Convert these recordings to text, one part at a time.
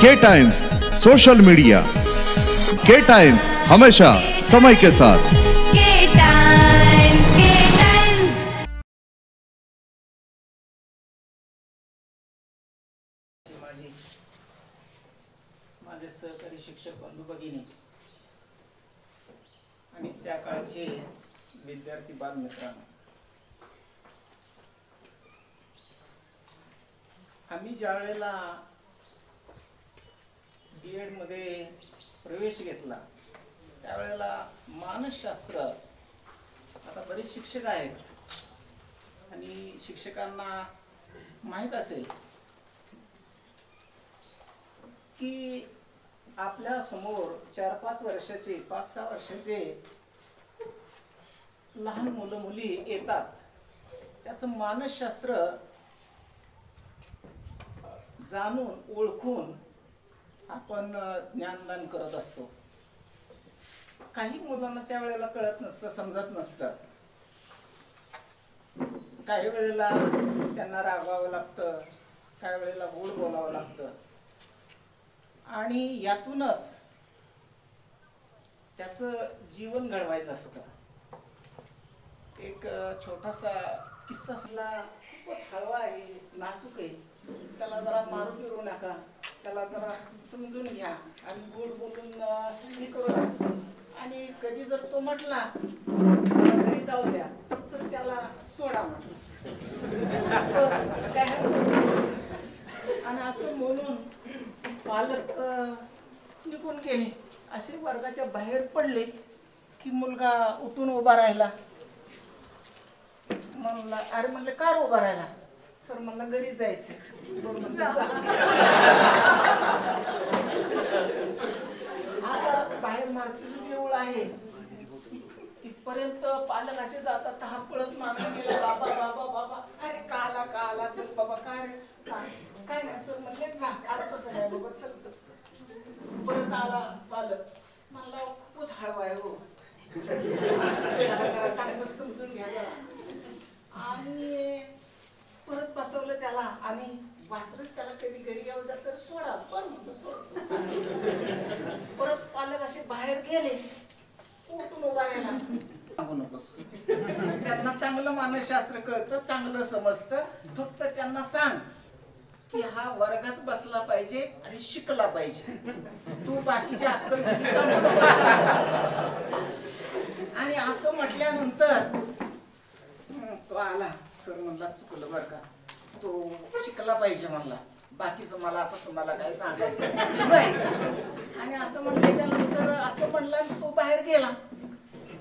के times social media. के times हमेशा समय के साथ। के टाइम्स, के टाइम्स। माझे सहकारी शिक्षक बंधू भगिनी आणि त्या काळचे विद्यार्थी बालमित्रांनो, आम्ही ज्या वेळेला B.Ed मध्ये प्रवेश घेतला त्यावेळेला मानसशास्त्र, आता बरेच शिक्षक आहेत आणि शिक्षकांना माहीत असेल की आपल्या समोर 4-5 वर्षाचे 5-6 वर्षाचे लहान मुलं मुली येतात, त्याचं मानसशास्त्र जाणून ओळखून आपण ज्ञानदान करत असतो। काही मुलांना त्यावेळेला कळत नसतं, समजत नसतं, काही वेळेला त्यांना रागवावं लागतं, काही वेळेला गोड बोलावं लागतं आणि यातूनच त्याचं जीवन घडवायचं असतं। एक छोटासा किस्सा खूपच हळवा आहे, नाजूक आहे, त्याला जरा मारू फिरू नका, त्याला जरा समजून घ्या आणि गोड बोलून हे करू नका। आणि कधी जर तो म्हटला घरी जाऊ द्या तर त्याला सोडा म्हटलं काय, आणि असं म्हणून पालक निघून गेले। असे वर्गाच्या बाहेर पडले की मुलगा उठून उभा राहिला। म्हणला, अरे म्हणले का उभा राहिला? सर म्हणला घरी जायचं। आता बाहेर मार्केट देऊळ आहे तिथपर्यंत पालक असे जातात, हा पळत मागून गेला, बाबा बाबा बाबा, अरे का आला चल बाबा, काय रे काय नाही सर म्हणले जा, आता तसं नाही बाबा चल तसं। परत आला पालक, मला खूपच हळवा आहे हो, जरा चांगलं समजून घ्या जरा। आणि परत बसवलं त्याला आणि वाटलंच त्याला कधी घरी येऊ द्या तर सोडा, बरं म्हणलं सोड। परत पालक असे बाहेर गेले, उठून उभा राहिला, सांगू नकोस, त्यांना चांगलं मानसशास्त्र कळतं, चांगलं समजतं, फक्त त्यांना सांग की हा वर्गात बसला पाहिजे आणि शिकला पाहिजे, तू बाकीच्या अक्कल सांगू नको। आणि असं म्हटल्यानंतर तो आला, सर म्हणला चुकलं बरं का, तो शिकला पाहिजे म्हणला, बाकीचं मला आता तुम्हाला काय सांगायचं नाही। आणि असं म्हटल्याच्या नंतर असं म्हणला, तो बाहेर गेला।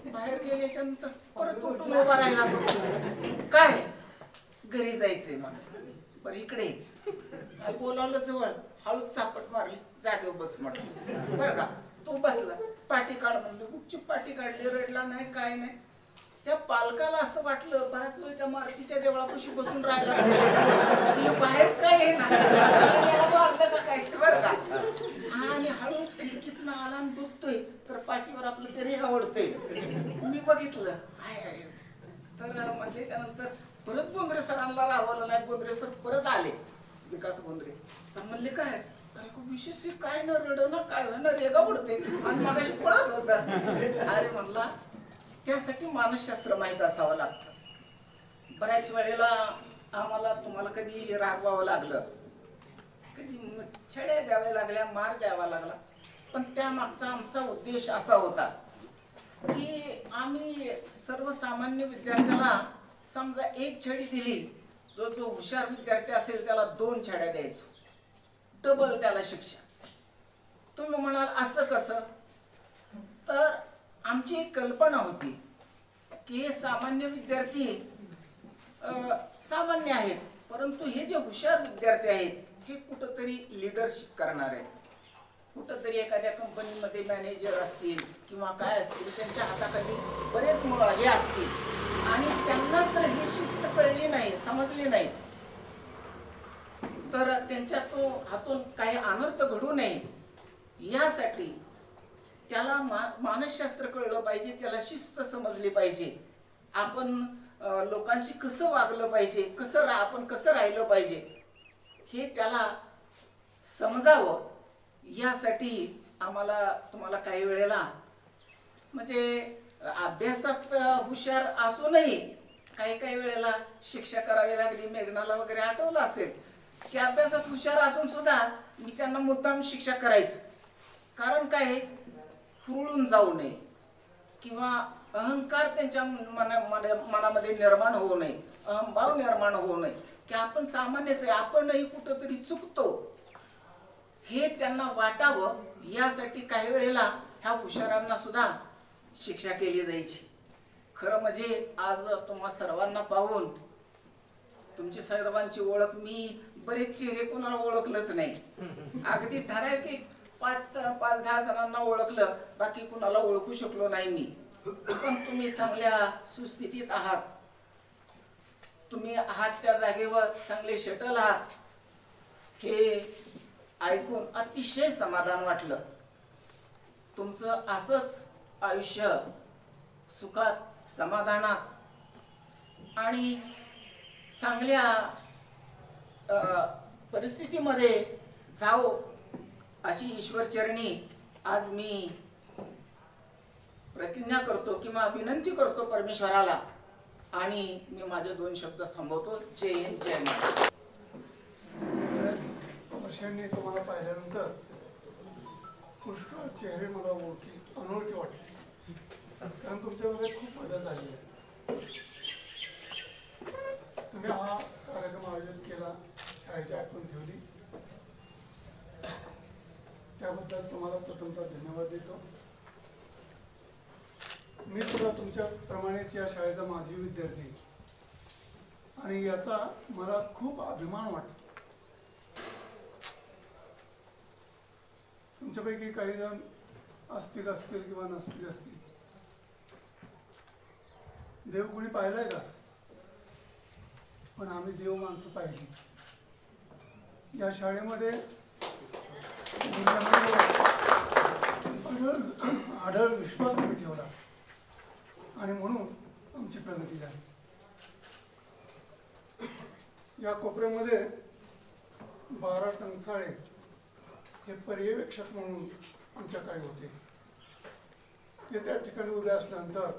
बाहेर गेल्याच्या नंतर परत उठून उभा राहिला, काय घरी जायचंय मला, बरं इकडे बोलावलं जवळ, हळूच चापट मारली, जागेवर बस म्हटलं बरं का। तो बसला, पाठी काढ म्हणलं, गुपचूप पाठी काढली, रडला नाही काय नाही। त्या पालकाला असं वाटलं बराच वेळ त्या मारुतीच्या देवळापाशी बसून राहिला, बाहेर काय येणार का काय बरं का। आणि हळूच खिडकीतनं आला आणि बघतोय तर पाठीवर आपलं ते रेगा ओढतंय, मी बघितलं आहे तर म्हणजे त्यानंतर परत बोंद्रे सरांना राहवलं नाही, बोंद्रे सर परत आले, विकास बोंद्रे, तर म्हणले काय विशेष काय ना रड ना काय ना रेगा ओढते आणि मगाशी पळत होता। अरे म्हणला त्यासाठी मानसशास्त्र माहीत असावं लागतं। बऱ्याच वेळेला आम्हाला तुम्हाला कधी रागवावं लागलं, कधी छड्या द्याव्या लागल्या, मार द्यावा लागला, पण त्यामागचा आमचा उद्देश असा होता की आम्ही सर्वसामान्य विद्यार्थ्याला समजा 1 छडी दिली, जो हुशार विद्यार्थी असेल त्याला 2 छड्या द्यायचो, डबल त्याला शिक्षा। तुम्ही म्हणाल असं कसं, तर आमची एक कल्पना होती की हे सामान्य विद्यार्थी सामान्य आहेत, परंतु हे जे हुशार विद्यार्थी आहेत हे कुठंतरी लिडरशिप करणार आहेत, कुठंतरी एखाद्या कंपनीमध्ये मॅनेजर असतील किंवा काय असतील, त्यांच्या हाताखाली बरेच हे असतील आणि त्यांना जर ही शिस्त कळली नाही, समजली नाही तर त्यांच्या तो हातून काही अनर्थ घडू नये यासाठी त्याला मानसशास्त्र कळलं पाहिजे, त्याला शिस्त समजली पाहिजे, आपण लोकांशी कसं वागलं पाहिजे, आपण कसं राहिलं पाहिजे हे त्याला समजावं यासाठी आम्हाला तुम्हाला काही वेळेला म्हणजे अभ्यासात हुशार असूनही काही काही वेळेला शिक्षा करावी लागली. मेघनाला वगैरे आठवलं असेल की अभ्यासात हुशार असून सुद्धा मी त्यांना मुद्दाम शिक्षा करायचं. कारण काय, हुरळून जाऊ नये किंवा अहंकार त्यांच्या मनामध्ये निर्माण होऊ नये, अहंभाव निर्माण होऊ नये की आपण सामान्यच आहे, आपणही कुठंतरी चुकतो, हे त्यांना वाटावं. यासाठी काही वेळेला ह्या हुशारांना सुद्धा शिक्षा केली जायची. खरं म्हणजे आज तुम्हा सर्वांना पाहून तुमची सर्वांची ओळख, मी बरेच चेहरे कोणाला ओळखलंच नाही. अगदी ठराविक 5-10 जणांना ओळखलं, बाकी कुणाला ओळखू शकलो नाही मी. पण तुम्ही चांगल्या सुस्थितीत आहात, तुम्ही आहात त्या जागेवर चांगले शटल आहात, हे ऐकून अतिशय समाधान वाटलं. तुमचं असंच आयुष्य सुखात, समाधानात आणि चांगल्या परिस्थितीमध्ये जाओ अशी ईश्वरचरणी आज मी प्रतिज्ञा करतो किंवा विनंती करतो परमेश्वराला. आणि मी माझे 2 शब्द थांबवतो. जय हिंद, जय महाराष्ट्र. वर्षांनी तुम्हाला पाहिल्यानंतर पुष्कळ चेहरे मला अनोळखी वाटले, कारण तुमच्यामध्ये खूप बदल झालेला आहे. तुम्ही हा कार्यक्रम आयोजित केला, शाळेची आठवण ठेवली, त्याबद्दल तुम्हाला प्रथमतः धन्यवाद देतो. मी सुद्धा तुमच्याप्रमाणेच या शाळेचा माजी विद्यार्थी आणि याचा मला खूप अभिमान वाटतो. तुमच्यापैकी काही जण आस्तिक असतील किंवा नास्तिक असतील. देव कुणी पाहिलाय का? पण आम्ही देव माणसं पाहिली. या शाळेमध्ये आढळ विश्वास आम्ही ठेवला आणि म्हणून आमची प्रगती झाली. या कोपऱ्यामध्ये 12 टंचाळे हे पर्यवेक्षक म्हणून आमच्याकडे होते. ते त्या ठिकाणी उभे असल्यानंतर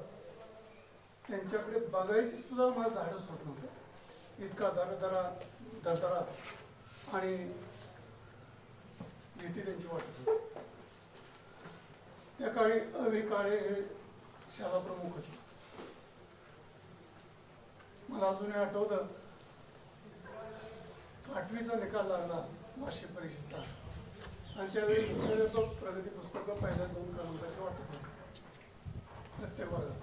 त्यांच्याकडे बघायची सुद्धा मला धाडस होत नव्हतं. इतका दरदरा आणि भीती त्यांची वाटत होती. त्या काळी अवी काळे हे शाळा प्रमुख होते. मला अजूनही आठवतं, 8वीचा निकाल लागला वार्षिक परीक्षेचा आणि त्यावेळी तो प्रगती पुस्तक पहिल्या 2 क्रमांकाचे वाटत होते प्रत्येक वर्गात.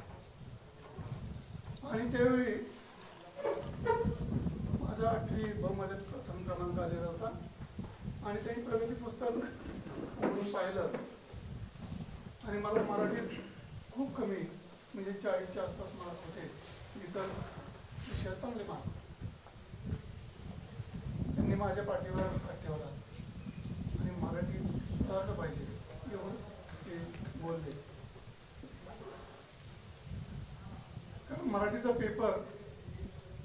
आणि त्यावेळी माझा 8वी ब मध्ये प्रथम क्रमांक आलेला होता आणि त्यांनी प्रगती पुस्तक उघडून पाहिलं आणि मला मराठीत खूप कमी म्हणजे 40च्या आसपास मार्क होते. इतर विषयात चांगले मार्क. त्यांनी माझ्या पाठीवर हात ठेवला आणि मराठीत आलं पाहिजे एवढंच ते बोलले. कारण मराठीचा पेपर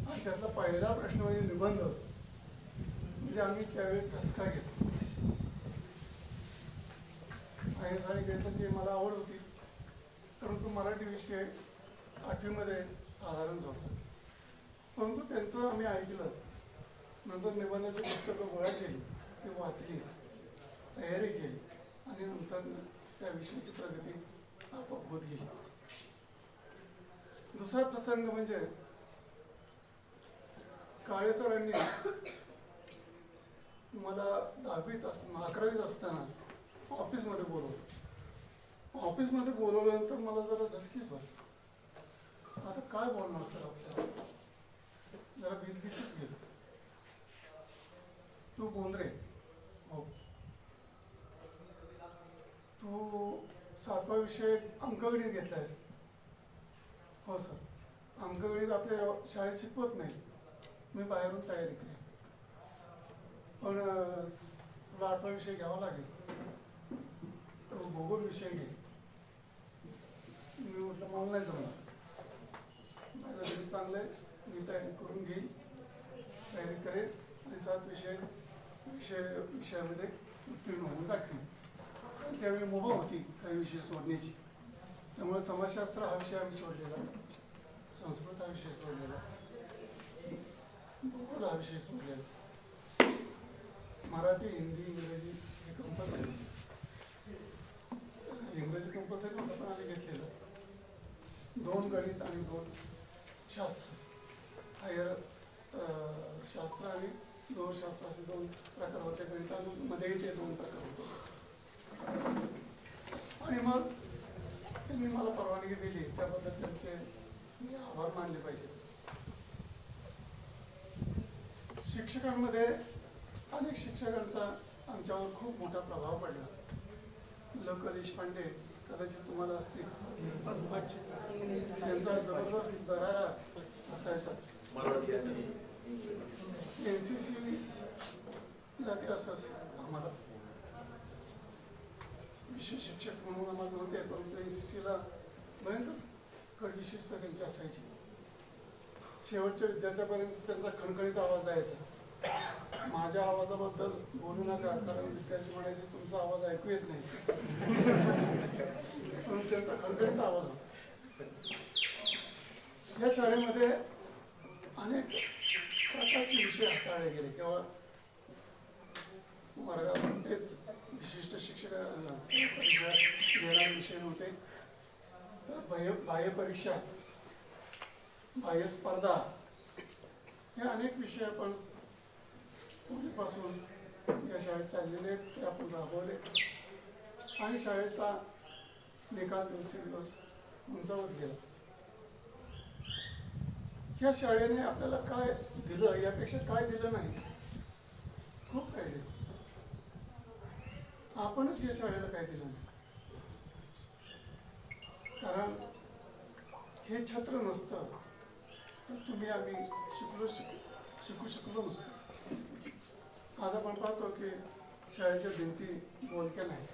आणि त्यातला पहिला प्रश्न म्हणजे निबंध, म्हणजे आम्ही त्यावेळी धसका घेतो. सायन्स आणि गणिताची मला आवड होती, परंतु मराठी विषय 8वीमध्ये साधारणच होता. परंतु त्यांचं आम्ही ऐकलं. नंतर निबंधाची पुस्तकं गोळा केली, ती वाचली, तयारी केली आणि नंतर त्या विषयाची प्रगती आपोआप होत गेली. दुसरा प्रसंग म्हणजे काळे सरांनी मला 10वीत असताना 11वीत असताना ऑफिसमध्ये बोलवलं. ऑफिसमध्ये बोलवल्यानंतर मला जरा धसकी पडली. आता काय बोलणार सर आपल्याला, जरा भीतीच गेलो. तू बोंद्रे, हो, तू 7वा विषय अंकगणित घेतलायस? हो सर. अंकगणित आपल्या शाळेत शिकवत नाही, मी बाहेरून तयारी केली, पण तुला 8वा विषय घ्यावा लागेल, तो भूगोल विषय घे. मी म्हटलं मला नाही जमणार, माझं गणित चांगलं आहे, मी तयारी करून घेईन, तयारी करेन आणि 7 विषयामध्ये उत्तीर्ण होऊन दाखली. त्यावेळी मुभा होती काही विषय सोडण्याची, त्यामुळे समाजशास्त्र हा विषय आम्ही सोडलेला, संस्कृत हा विषय सोडलेला, भूगोल हा विषय सोडलेला. मराठी, हिंदी, इंग्रजी हे कंपल्सरी, इंग्रजी कंपल्सरी होतं पण आम्ही घेतलेलं. 2 गणित आणि 2 शास्त्र, हायर शास्त्र आणि 2 शास्त्र असे 2 प्रकार होते. गणितामध्येही ते 2 प्रकार होते. आणि मग त्यांनी मला परवानगी दिली, त्याबद्दल त्यांचे मी आभार मानले पाहिजे. शिक्षकांमध्ये अनेक शिक्षकांचा आमच्यावर खूप मोठा प्रभाव पडला. ल. क. देशपांडे कदाचित तुम्हाला असतील, त्यांचा जबरदस्त दरारा असायचा. NCC ला ते असत आम्हाला विशेष शिक्षक म्हणून आम्हाला नव्हते, परंतु NCC ला भयंकर कडवी शिस्त त्यांची असायची. शेवटच्या विद्यार्थ्यापर्यंत त्यांचा खणखणीत आवाज यायचा. माझ्या आवाजाबद्दल बोलू नका, कारण विद्यार्थी म्हणायचे तुमचा आवाज ऐकू येत नाही, म्हणून त्यांचा खणखणीत आवाज होता. या शाळेमध्ये अनेक प्रकारचे विषय हाताळले गेले. केवळ वर्गामध्येच विशिष्ट शिक्षक देणारे विषय नव्हते, तर बाह्य परीक्षा, बाह्य स्पर्धा हे अनेक विषय आपण पूर्वीपासून या शाळेत चाललेले आहेत, ते आपण राबवले आणि शाळेचा निकाल दिवसेंदिवस उंचावत गेला. या शाळेने आपल्याला काय दिलं यापेक्षा काय दिलं नाही, खूप काय दिलं. आपणच या शाळेला काय दिलं नाही, कारण हे छत्र नसतं तर तुम्ही आम्ही शिकू शकलो नसतो. आज आपण पाहतो की शाळेच्या भिंती बोलक्या नाही,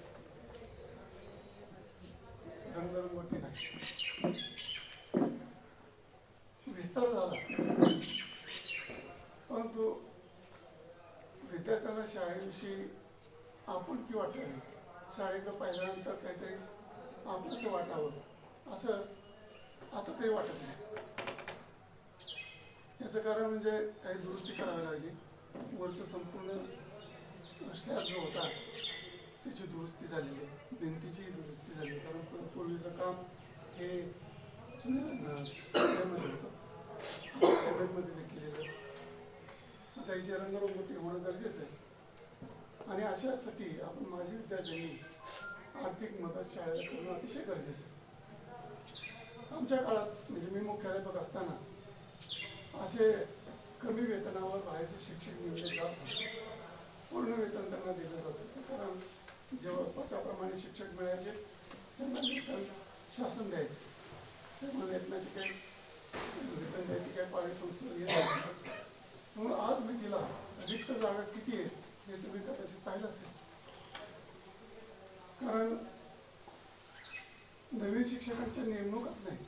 रंगरंगोटी नाही, विस्तार झाला, परंतु विद्यार्थ्यांना शाळेविषयी आपुलकी वाटावी, शाळेकडे पाहिल्यानंतर काहीतरी आपलंसं वाटावं असं आता तरी वाटत नाही. याचं कारण म्हणजे काही दुरुस्ती करावी लागली. वरचं संपूर्ण स्लॅब जो होता त्याची दुरुस्ती झालेली आहे, भिंतीचीही दुरुस्ती झाली, कारण पूर्वीचं काम हे जुन्यामध्ये होतं, सिमेंटमध्ये ते केलेलं. आता याची रंगरंगोटी होणं गरजेचं आहे. आणि अशासाठी आपण माजी विद्यार्थ्यांनी आर्थिक मदत शाळेला करणं अतिशय गरजेचं आहे. आमच्या काळात म्हणजे मी मुख्याध्यापक असताना असे कमी वेतनावर बाहेरचे शिक्षक नेमले जात होते. पूर्ण वेतन त्यांना दिलं जात होतं, कारण जेव्हा पदाप्रमाणे शिक्षक मिळायचे त्यांना वेतन शासन द्यायचं, त्यामुळे वेतनाची काही वेतन द्यायची काही पाळी संस्था येत नाही. म्हणून आज मी तिला रिक्त जागा किती आहे हे तुम्ही कदाचित पाहिलं असेल, कारण नवीन शिक्षकांच्या नेमणूकच नाही.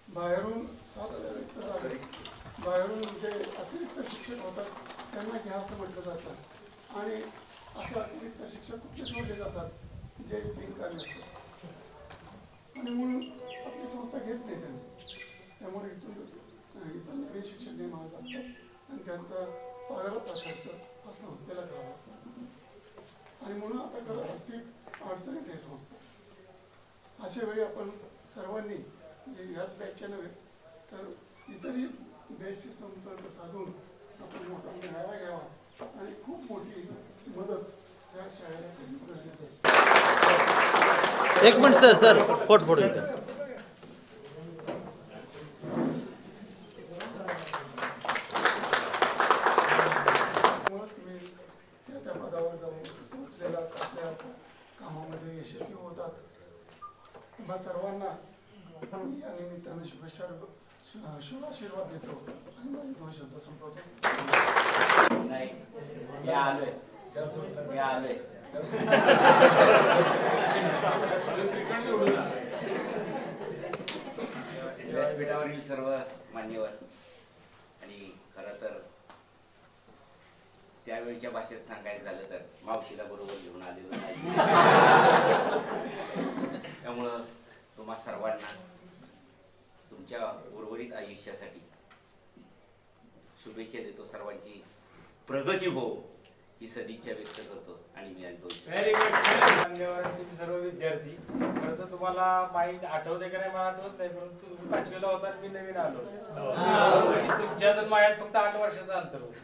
बाहेरून 7,000 रिक्त जागा, बाहेरून जे अतिरिक्त शिक्षक होतात त्यांना घ्या असं म्हटलं जातं, आणि असे अतिरिक्त शिक्षक कुठे सोडले जातात जे बिनकामी असतात, आणि म्हणून आपली संस्था घेत नाही त्यांनी. त्यामुळे इथून नवीन शिक्षक नेमावे लागतात आणि त्यांचा पगाराचा खर्च हा संस्थेला करावा लागतो. आणि म्हणून आता खरं आर्थिक अडचणीत आहे संस्था. अशा वेळी आपण सर्वांनी म्हणजे ह्याच बॅचच्या नव्हे तर इतरही बॅचशी संपर्क साधून आपण मोठा मेळावा घ्यावा आणि खूप मोठी मदत या शाळेला करणं गरजेचं आहे. एक मिनिट सर फोटो इथं. तुम्ही त्या पदावर जाऊन पोहोचलेला आपल्या कामामध्ये यशस्वी होतात. तुम्हा सर्वांना या निमित्तानं शुभाशीर्वाद देतो आणि माझे 2 शब्द संपवतो. व्यासपीठावरील सर्व मान्यवर आणि खरं तर त्यावेळच्या भाषेत सांगायचं झालं तर मावशीला बरोबर घेऊन आलेलो नाही. त्यामुळं तुम्हा सर्वांना तुमच्या उर्वरित आयुष्यासाठी शुभेच्छा देतो. सर्वांची प्रगती हो ही सदिच्छा व्यक्त करतो आणि मी आणतो. Very good. मान्यवर तुम्ही सर्व विद्यार्थी, खरं तर तुम्हाला माहिती आठवते का नाही मला आठवत नाही, परंतु तुम्ही 5वीला होता मी नवीन आलो आणि तुमच्यात आणि माझ्यात फक्त 8 वर्षाचं अंतर होतं.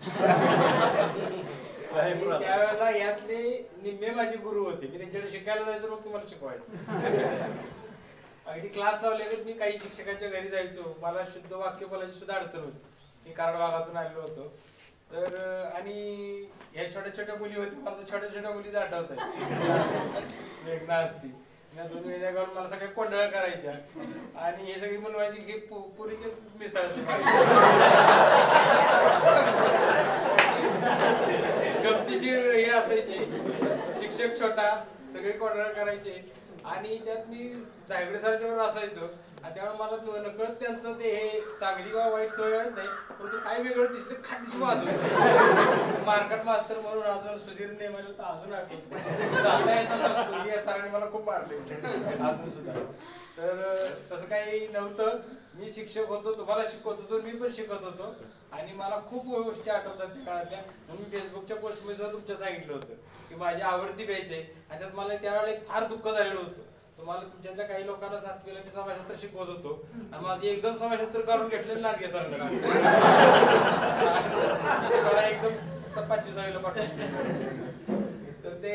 त्यावेळेला यातले निम्मे माझे गुरु होते. मी त्यांच्याकडे शिकायला जायचो, मग तुम्हाला शिकवायचं. अगदी क्लास लावले मी काही शिक्षकांच्या घरी जायचो. मला शुद्ध वाक्य बोलायची सुद्धा अडचण होती. मी कराड भागातून आलेलो होतो. तर आणि ह्या छोट्या छोट्या मुली होत्या, मला तर छोट्या छोट्या मुलीचं आठवत आहे. मेघना असती, या 2 वेळा करून मला सगळ्या कोंडळ करायच्या आणि हे सगळी बनवायची की पुरीचे मिसळते. गमतीशीर हे असायचे. शिक्षक छोटा, सगळे कोंडळ करायचे आणि त्यात मी धायगडे सरांच्या बरोबर असायचो. आणि त्यामुळे मला नकळत त्यांचं ते हे चांगली किंवा वाईट सवय नाही, परंतु काय वेगळं दिसले खाटीशी वाजवायचं. मार्केट मास्तर म्हणून अजून सुधीर नेमाले तर अजून आठवत सरांनी मला खूप मारले अजून सुद्धा. तर तसं काही नव्हतं. मी शिक्षक होतो, तुम्हाला शिकवत होतो, मी पण शिकत होतो आणि मला खूप गोष्टी आठवतात त्या काळातल्या. म्हणून मी फेसबुकच्या पोस्टमध्ये सुद्धा तुमच्या सांगितलं होतं की माझी आवडती बॅच आहे आणि त्यात मला त्यावेळेला एक फार दुःख झालेलं होतं. तुम्हाला तुमच्यातल्या काही लोकांना 7वीला मी समाजशास्त्र शिकवत होतो आणि माझे एकदम समाजशास्त्र करून घेतलेलं लांडगे सरांना एकदम 25वीला पाठवलं. तर ते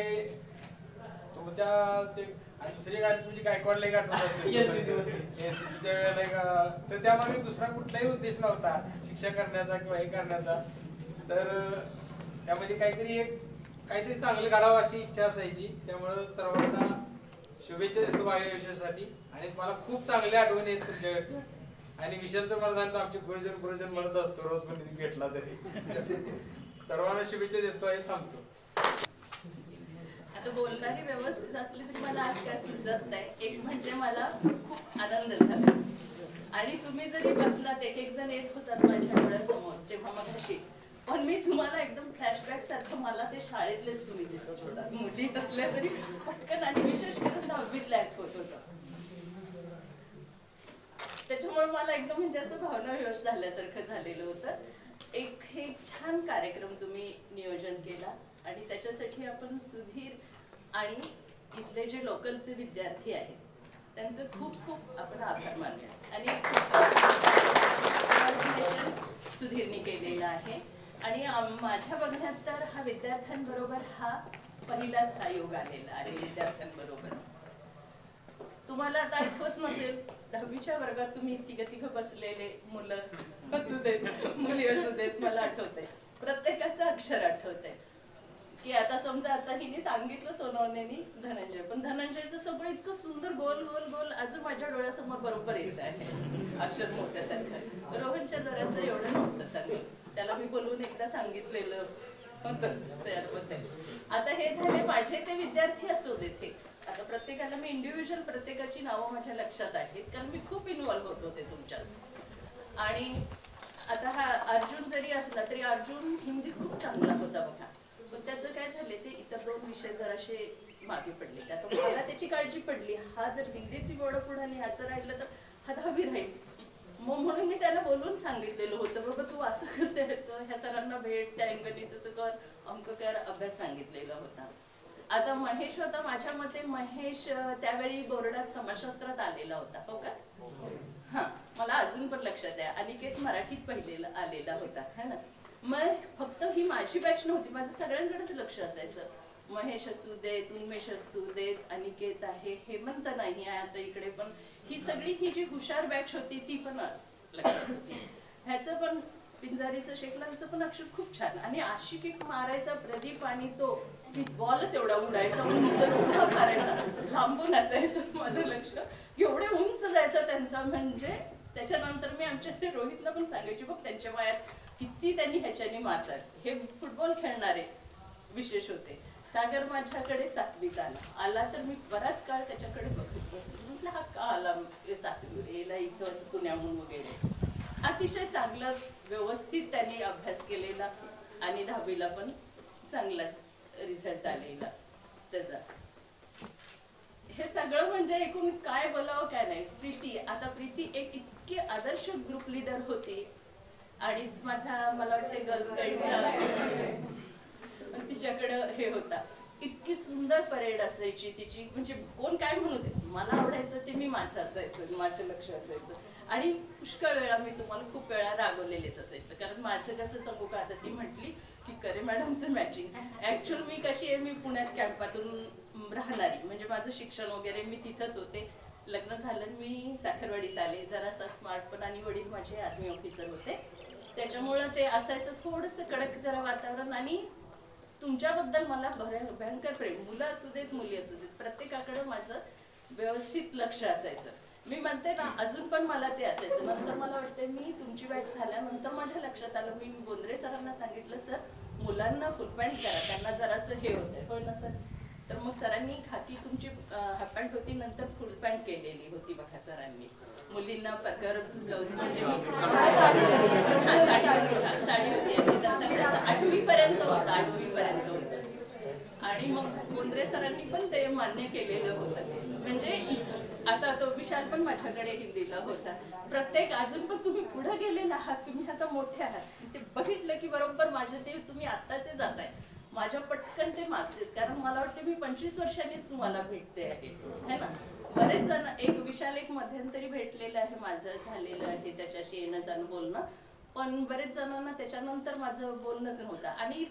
तुमच्या दुसरी तुमची गायकवाडला एक आठवत असेल एनसीसीच्या वेळेला. तर त्यामागे दुसरा कुठलाही उद्देश नव्हता शिक्षा करण्याचा किंवा हे करण्याचा. तर त्यामध्ये काहीतरी चांगलं काढावं अशी इच्छा असायची. त्यामुळे सर्वांना शुभेच्छा देतो आयुष्यासाठी आणि मला खूप चांगल्या आठवणी आहेत तुमच्याकडच्या. आणि विशेष तर मला झालं आमचे गुरुजन म्हणत असतो रोज कोणी भेटला तरी. सर्वांना शुभेच्छा देतो आणि थांबतो. आता बोलणारी व्यवस्थित असली तरी मला आज काय सुचत नाही. एक म्हणजे मला खूप आनंद झाला आणि तुम्ही जरी बसलात, एक जण येत होतात माझ्या डोळ्यासमोर जेव्हा मगाशी, पण मी तुम्हाला एकदम फ्लॅशबॅक सारखं मला ते शाळेतलेच तुम्ही दिसत होतात. मुली असल्या तरी पटकन आणि विशेष करून 10वीतला आठवत होतं. त्याच्यामुळे मला एकदम म्हणजे असं भावनाविवश झाल्यासारखं झालेलं होतं. एक हे छान कार्यक्रम तुम्ही नियोजन केला आणि त्याच्यासाठी आपण सुधीर आणि इथले जे लोकलचे विद्यार्थी आहेत त्यांचे खूप खूप आपण आभार मानूया. आणि सुधीरने केलेलं आहे आणि माझ्या बघण्यात तर हा विद्यार्थ्यांबरोबर पहिलाच हा योग आलेला आहे. विद्यार्थ्यांबरोबर तुम्हाला आता आठवत नसेल 10वीच्या वर्गात तुम्ही तिघं बसलेले मुलं असू देत मुली असू देत, मला आठवतंय प्रत्येकाचं अक्षर आठवतंय की आता समजा आता हिने सांगितलं सोनवणेनी धनंजय, पण धनंजयचं सगळं इतकं सुंदर गोल गोल गोल अजून माझ्या डोळ्यासमोर बरोबर येत आहे अक्षर मोठ्यासारखं. रोहनच्या जरासं एवढं नव्हतं चांगलं, त्याला मी बोलून एकदा सांगितलेलं होतं. आता हे झाले माझे ते विद्यार्थी असू देत. आता प्रत्येकाला मी इंडिव्हिज्युअल प्रत्येकाची नावं माझ्या लक्षात आहेत कारण मी खूप इन्व्हॉल्व्ह होत होते तुमच्यात. आणि आता हा अर्जुन जरी असला तरी अर्जुन हिंदी खूप चांगला होता बघा, पण त्याचं काय झाले ते इतर 2 विषय जराशे मागे पडले. आता मला त्याची काळजी पडली, हा जर हिंदीत एवढं पुढे आणि ह्याचं राहिलं तर हा 10वी राहील. मग म्हणून मी त्याला बोलून सांगितलेलं होतं बाबा तू असं करते, ह्या सरांना भेट, त्या गणिताचं कर, अंक कर, अभ्यास सांगितलेला होता. आता महेश होता, माझ्या मते महेश त्यावेळी बोर्डात समाजशास्त्रात आलेला होता हो का? हा, मला अजून पण लक्षात आहे. अनिकेत मराठीत पहिलेला आलेला होता है ना. मग फक्त ही माझी बॅच नव्हती, माझं सगळ्यांकडेच लक्ष असायचं. महेश असू देत, उन्मेष असू देत, अनिकेत आहे, हेमंत नाही आहे आता इकडे, पण ही सगळी ही जी हुशार बॅच होती ती पण लक्षात होती. ह्याचं पण पिंजारीचं शेखलालचं पण अक्षर खूप छान. आणि आशिकी मारायचा प्रदीप आणि तो बॉलच एवढा उडायचा, उंच उभा मारायचा, लांबून असायचं माझं लक्ष, एवढे उंच जायचं त्यांचा. म्हणजे त्याच्यानंतर मी आमच्या ते रोहितला पण सांगायची बघ त्यांच्या वयात किती त्यांनी ह्याच्याने मारतात. हे फुटबॉल खेळणारे विशेष होते. सागर माझ्याकडे 7वीत आला तर मी बराच काळ त्याच्याकडे बघत बसले. म्हटलं हा का आला 7वीला इथं पुण्याहून वगैरे. अतिशय चांगलं व्यवस्थित त्यांनी अभ्यास केलेला आणि 10वीला पण चांगला रिझल्ट आलेला त्याचा. हे सगळं म्हणजे एकूण काय बोलावं काय नाही. प्रीती, आता प्रीती एक इतकी आदर्श ग्रुप लीडर होती आणि माझा मला वाटतं गर्ल्स गाईडचा तिच्याकडं हे होता. इतकी सुंदर परेड असायची तिची, म्हणजे कोण काय म्हणत मला आवडायचं ते मी माझं असायचं, माझं लक्ष असायचं. आणि पुष्कळ वेळा मी तुम्हाला खूप वेळा रागवलेलेच असायचं, कारण माझं कसं सांगू का, आता ती म्हटली की करे मॅडमचं मॅचिंग. ऍक्च्युअल मी कशी आहे, मी पुण्यात कॅम्पातून राहणारी, म्हणजे माझं शिक्षण वगैरे मी तिथंच होते. लग्न झालं मी साखरवाडीत आले, जरासा स्मार्ट पण, आणि वडील माझे आर्मी ऑफिसर होते, त्याच्यामुळं ते असायचं थोडंसं कडक जरा वातावरण. आणि तुमच्याबद्दल मला भयंकर प्रेम, मुलं असू देत मुली असू देत, प्रत्येकाकडे माझं व्यवस्थित लक्ष असायचं. मी म्हणते ना, अजून पण मला ते असायचं. नंतर मला वाटतं मी तुमची बॅच झाल्यानंतर माझ्या लक्षात आलं, मी बोंद्रे सरांना सांगितलं, सर मुलांना फुल पॅन्ट करा, त्यांना जरासं हे होतंय. हो ना सर? तर मग सरांनी खाकी तुमची हाफ पॅन्ट होती, नंतर फुल पॅन्ट केलेली होती बघा सरांनी. मुलींना पकर ब्लाऊज म्हणजे साडी होती, आणि नंतर 8वी पर्यंत होतं, 8वी पर्यंत होतं. आणि मग बोंद्रे सरांनी पण ते मान्य केलेलं होतं. म्हणजे आता तो विशाल पण माझ्याकडे हिंदीला होता. प्रत्येक अजून पण तुम्ही पुढे गेलेला आहात, तुम्ही आता मोठे आहात. ते बघितलं की बरोबर माझ्या ते तुम्ही आत्ताचे जाताय, माझ्या पटकन ते मागचेच. कारण मला वाटतं मी 25 वर्षांनीच तुम्हाला भेटते आहे, है ना? बरेच जण, एक विशाल एक मध्यंतरी भेटलेलं आहे, माझं झालेलं आहे त्याच्याशी येणं जाणं बोलणं, पण बरेच जणांना त्याच्यानंतर माझं बोलणंच नव्हतं. आणि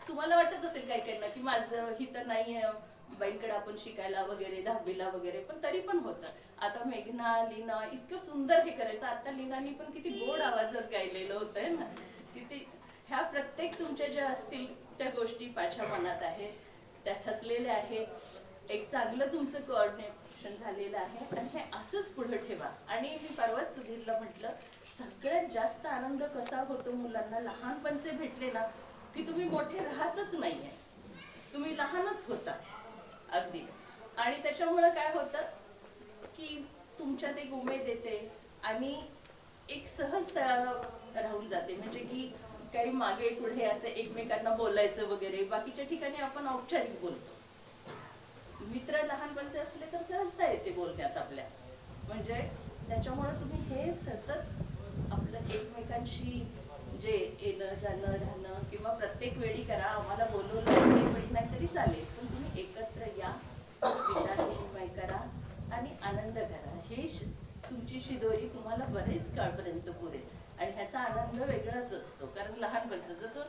तुम्हाला वाटत असेल काही काहींना की माझं हित नाही आहे, बाईंकडे आपण शिकायला वगैरे 10वीला वगैरे, पण तरी पण होतं. आता मेघना, लीना इतकं सुंदर हे करायचं. आता लीनानी पण किती गोड आवाजात गायलेलं होतंय ना, किती. ह्या प्रत्येक तुमच्या ज्या असतील त्या गोष्टी माझ्या मनात आहेत, त्या ठसलेल्या आहेत. एक चांगलं तुमचं कोऑर्डिनेशन झालेलं आहे, आणि हे असंच पुढे ठेवा. आणि मी परवाच सुधीरला म्हटलं, सगळ्यात जास्त आनंद कसा होतो मुलांना लहानपणचे भेटले ना, की तुम्ही मोठे राहतच नाहीये, तुम्ही लहानच होता अगदी. आणि त्याच्यामुळे काय होतं की तुमच्यात एक उमेद येते, आणि एक सहजता राहून जाते. म्हणजे की काही मागे पुढे असं एकमेकांना बोलायचं वगैरे. बाकीच्या ठिकाणी आपण औपचारिक बोलतो, मित्र लहानपणचे असले तर सहजता येते बोलण्यात आपल्या. म्हणजे त्याच्यामुळे तुम्ही हे सतत आपलं एकमेकांशी जे येणं जाणं राहणं, किंवा प्रत्येक वेळी करा, आम्हाला बोलवलं प्रत्येक वेळी नाही तरी चालेल, पण तुम्ही एकत्र या, विचार विनिमय करा आणि आनंद करा. हे तुमची शिदोरी तुम्हाला बरेच काळपर्यंत पुरेल. आणि ह्याचा आनंद वेगळाच असतो, कारण लहानपणचं जसं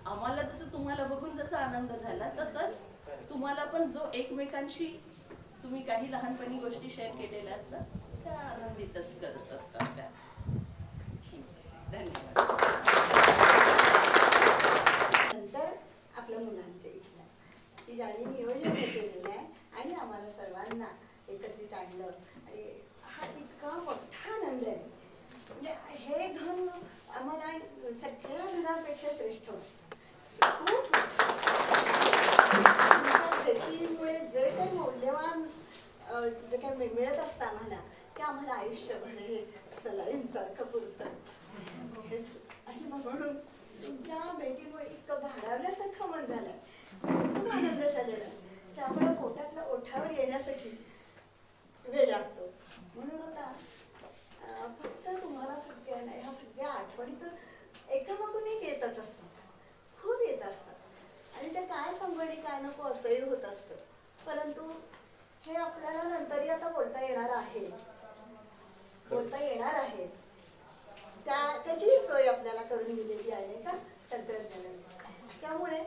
आम्हाला, जसं तुम्हाला बघून जसा आनंद झाला, तसाच तुम्हाला पण जो एकमेकांशी तुम्ही काही लहानपणी गोष्टी शेअर केलेल्या असतात त्या आनंदितच करत असतात त्या. ठीक आहे, धन्यवाद. नंतर आपल्या मुलांचे इथलं की ज्यांनी नियोजन केलेलं आहे आणि आम्हाला सर्वांना एकत्रित आणलं, आणि हा इतका मोठा आनंद आहे. म्हणजे हे धन आम्हाला सगळ्या धनापेक्षा श्रेष्ठ वाटतं. खूप शेतीमुळे जे काही मौल्यवान जे काही मिळत असतं आम्हाला, ते आम्हाला आयुष्यभर हे सलाईंसारखं पुरतं. आणि म्हणून तुमच्या भेटीमुळे इतकं भारावल्यासारखं मन झालं, खूप आनंद झालेला की आपण पोटातल्या ओठावर येण्यासाठी वेळ लागतो. म्हणून आता फक्त तुम्हाला सगळ्यांना ह्या सगळ्या आठवणी तर एकामागून एक येतच असतात, खूप येत असतात, आणि ते काय संगडी काय नको असंही होत असतं. परंतु हे आपल्याला नंतरही आता बोलता येणार आहे, त्याची सोय आपल्याला करून दिलेली आहे का तंत्रज्ञानाने. त्यामुळे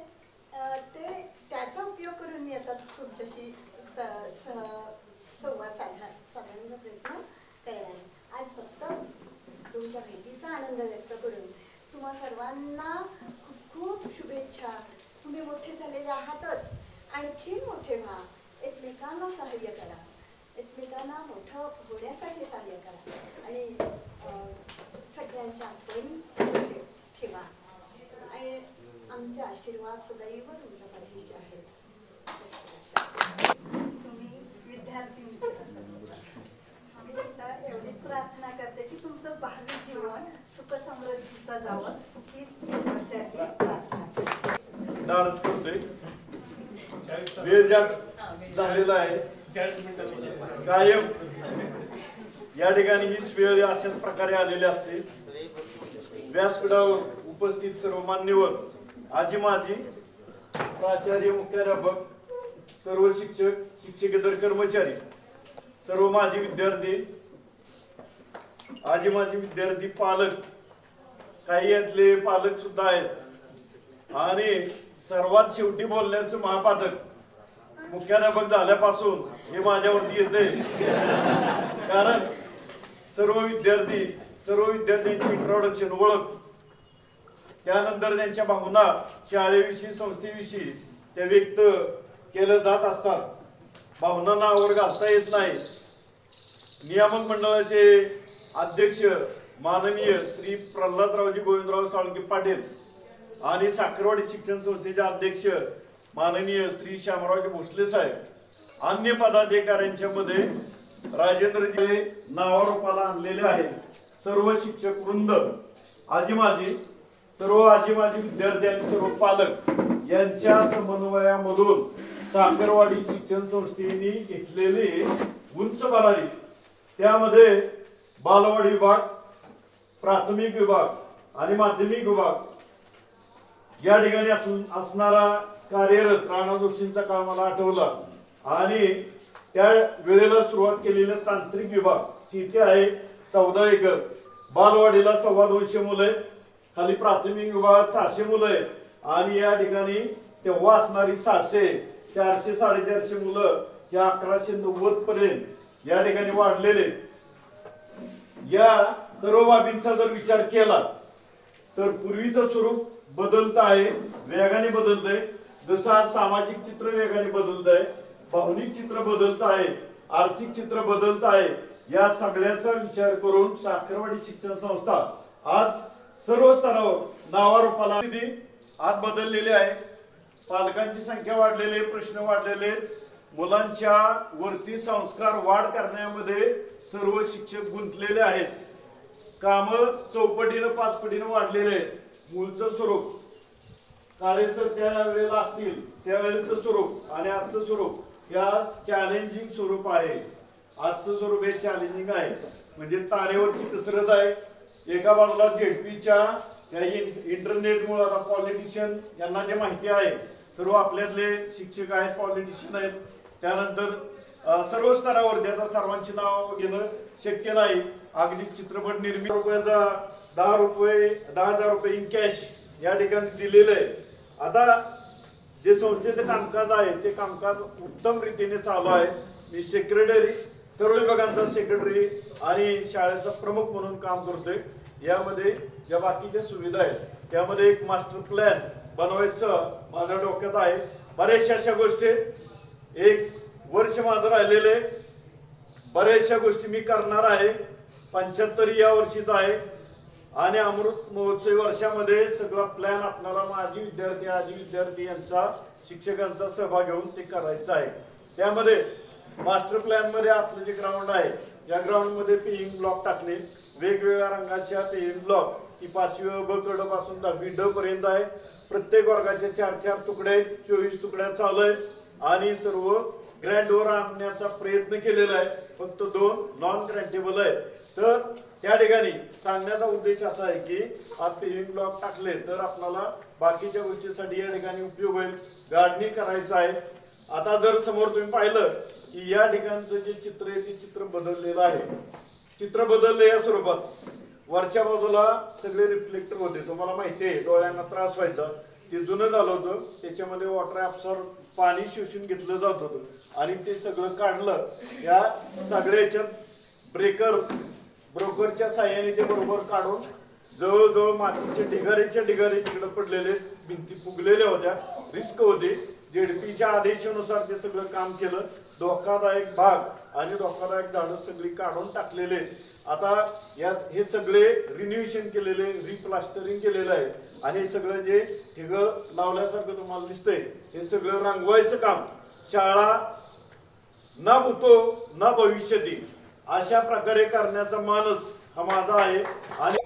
त्याचा उपयोग करून मी आता तुमच्याशी संवाद साधण्याचा प्रयत्न करणार आहे. आज फक्त तुमच्या भेटीचा आनंद व्यक्त करून तुम्हा सर्वांना खूप खूप शुभेच्छा. तुम्ही मोठे झालेले आहातच, आणखी मोठे व्हा, एकमेकांना सहाय्य करा, एकमेकांना मोठं होण्यासाठी सहाय्य करा, आणि सगळ्यांच्या आठवणी ठेवा. आणि आमचे आशीर्वाद सदैव तुमच्या पाठीशी आहेत. तुम्ही विद्यार्थी मी एवढीच प्रार्थना करते की तुमचं भावी जीवन सुख समृद्धीचं जावं, हीच प्रार्थना. धाडस करतोय. वेळ जास्त झालेला आहे. कायम या ठिकाणी हीच वेळ अशाच प्रकारे आलेली असते. व्यासपीठावर उपस्थित सर्व मान्यवर, आजी माजी, प्राचार्य, मुख्याध्यापक, सर्व शिक्षक, शिक्षकेतर कर्मचारी, सर्व माजी विद्यार्थी, आजी माजी विद्यार्थी, पालक, काही यातले पालक सुद्धा आहेत आणि सर्वात शेवटी बोलण्याचं महापादक मुख्याध्यापक झाल्यापासून हे माझ्यावरती येते. कारण सर्व विद्यार्थ्यांची इंट्रोडक्शन, ओळख, त्यानंतर त्यांच्या भावना शाळेविषयी, संस्थेविषयी त्या व्यक्त केल्या जात असतात. भावनांना आवर घालता येत नाही. नियामक मंडळाचे अध्यक्ष माननीय श्री प्रल्हादरावजी गोविंदराव साळुंखे पाटील आणि साखरवाडी शिक्षण संस्थेचे अध्यक्ष माननीय श्री श्यामरावजी भोसले साहेब, अन्य पदाधिकाऱ्यांच्या मध्ये राजेंद्रजी नावारूपाला आणलेले आहेत. सर्व शिक्षक वृंद, आजी माजी, सर्व आजी माजी विद्यार्थी आणि सर्व पालक यांच्या समन्वयामधून साखरवाडी शिक्षण संस्थेने घेतलेली उंच भरारी, त्यामध्ये बालवाडी विभाग, प्राथमिक विभाग आणि माध्यमिक विभाग या ठिकाणी असणारा कार्यरत राणा जोशींचा काळ मला आठवला. आणि त्या वेळेला सुरुवात केलेला तांत्रिक विभाग, शेती आहे 14 एकर, बालवाडीला 225 मुलं आहेत, खाली प्राथमिक विभागात 600 मुलं आहेत आणि या ठिकाणी तेव्हा असणारी 600, 400, 450 मुलं या 1190 पर्यंत या ठिकाणी वाढलेले. या सर्व बाबींचा जर विचार केला तर पूर्वीचं स्वरूप बदलत आहे, वेगाने बदलतंय. जसं आज सामाजिक चित्र वेगाने बदलत आहे, भावनिक चित्र बदलत आहे, आर्थिक चित्र बदलत आहे. या सगळ्याचा विचार करून साखरवाडी शिक्षण संस्था आज सर्व स्तरावर नावारूपाला आज बदललेले आहे. पालकांची संख्या वाढलेली, प्रश्न वाढलेले, मुलांच्या वरती संस्कार वाढ करण्यामध्ये सर्व शिक्षक गुंतलेले आहेत. काम चौपटीनं 5 पटीनं वाढलेले आहेत. मूळचं स्वरूप काळे सर त्या वेळेला असतील त्यावेळेचं स्वरूप आणि आजचं स्वरूप या चॅलेंजिंग स्वरूप आहे. आजचं स्वरूप हे चॅलेंजिंग आहे, म्हणजे तारेवरची कसरत आहे. एका बाजूला झेडपीच्या इंटरनेटमुळे आता पॉलिटिशियन यांना जे माहिती आहे, सर्व आपल्यातले शिक्षक आहेत, पॉलिटिशियन आहेत, त्यानंतर सर्व स्तरावरती आता सर्वांची नाव घेणं शक्य नाही. अगदी चित्रपट निर्मिती रुपयाचा 10,000 रुपये इन कॅश या ठिकाणी दिलेलं आहे. आता जे संस्थेचे कामकाज आहे ते कामकाज उत्तम रीतीने चालू आहे. मी सेक्रेटरी, सर्व विभागांचा सेक्रेटरी आणि शाळेचा प्रमुख म्हणून काम करतोय. यामध्ये ज्या बाकीच्या सुविधा आहेत त्यामध्ये एक मास्टर प्लॅन बनवायचं माझ्या डोक्यात आहे. बऱ्याचशा अशा गोष्टी, एक वर्ष माझं राहिलेले, बऱ्याचशा गोष्टी मी करणार आहे. 75 या वर्षीचा आहे आणि अमृत महोत्सवी वर्षामध्ये सगळा प्लॅन आपल्याला माजी विद्यार्थी, आजी विद्यार्थी यांचा, शिक्षकांचा सहभाग घेऊन ते करायचं आहे. त्यामध्ये मास्टर प्लॅन मध्ये आपलं जे ग्राउंड आहे या ग्राउंड मध्ये पेइंग ब्लॉक टाकणे, वेगवेगळ्या रंगाच्या पेइंग ब्लॉक, ती 5वी ब कडं पासून 10वी ड पर्यंत आहे. प्रत्येक वर्गाचे 4-4 तुकडे, 24 तुकड्या चालू आहेत आणि सर्व ग्रँडवर आणण्याचा प्रयत्न केलेला आहे. फक्त 2 नॉन ग्रँटेबल आहे. तर त्या ठिकाणी सांगण्याचा उद्देश असा आहे की आज पेइंग ब्लॉक टाकले तर आपल्याला बाकीच्या गोष्टीसाठी या ठिकाणी उपयोग होईल. गार्डनिंग करायचं आहे. आता जर समोर तुम्ही पाहिलं की या ठिकाणचं जे चित्र आहे ते चित्र बदललेलं आहे. चित्र बदलले या स्वरूपात वरच्या बाजूला सगळे रिफ्लेक्टर होते, तुम्हाला माहिती आहे, डोळ्यांना त्रास व्हायचा, ते जुनं झालं होतं. त्याच्यामध्ये वॉटर ॲब्सॉर्ब पाणी शोषून घेतलं जात होतं आणि ते सगळं काढलं. या सगळ्याच्यात ब्रोकरच्या साह्याने ते बरोबर काढून जवळजवळ मातीचे ढिगारे तिकडे पडलेले, भिंती फुगलेल्या होत्या, रिस्क होते. जेडपीच्या आदेशानुसार ते सगळं काम केलं. धोकादायक भाग आणि धोकादायक झाडं सगळी काढून टाकलेले. आता हे सगळे रिन्युएशन केलेले, रिप्लास्टरिंग केलेलं आहे आणि हे सगळं जे ठिगळ लावल्यासारखं तुम्हाला दिसतंय हे सगळं रंगवायचं काम. शाळा ना भूतो ना भविष्यती अशा प्रकारे करण्याचा मानस हा माझा आहे. आणि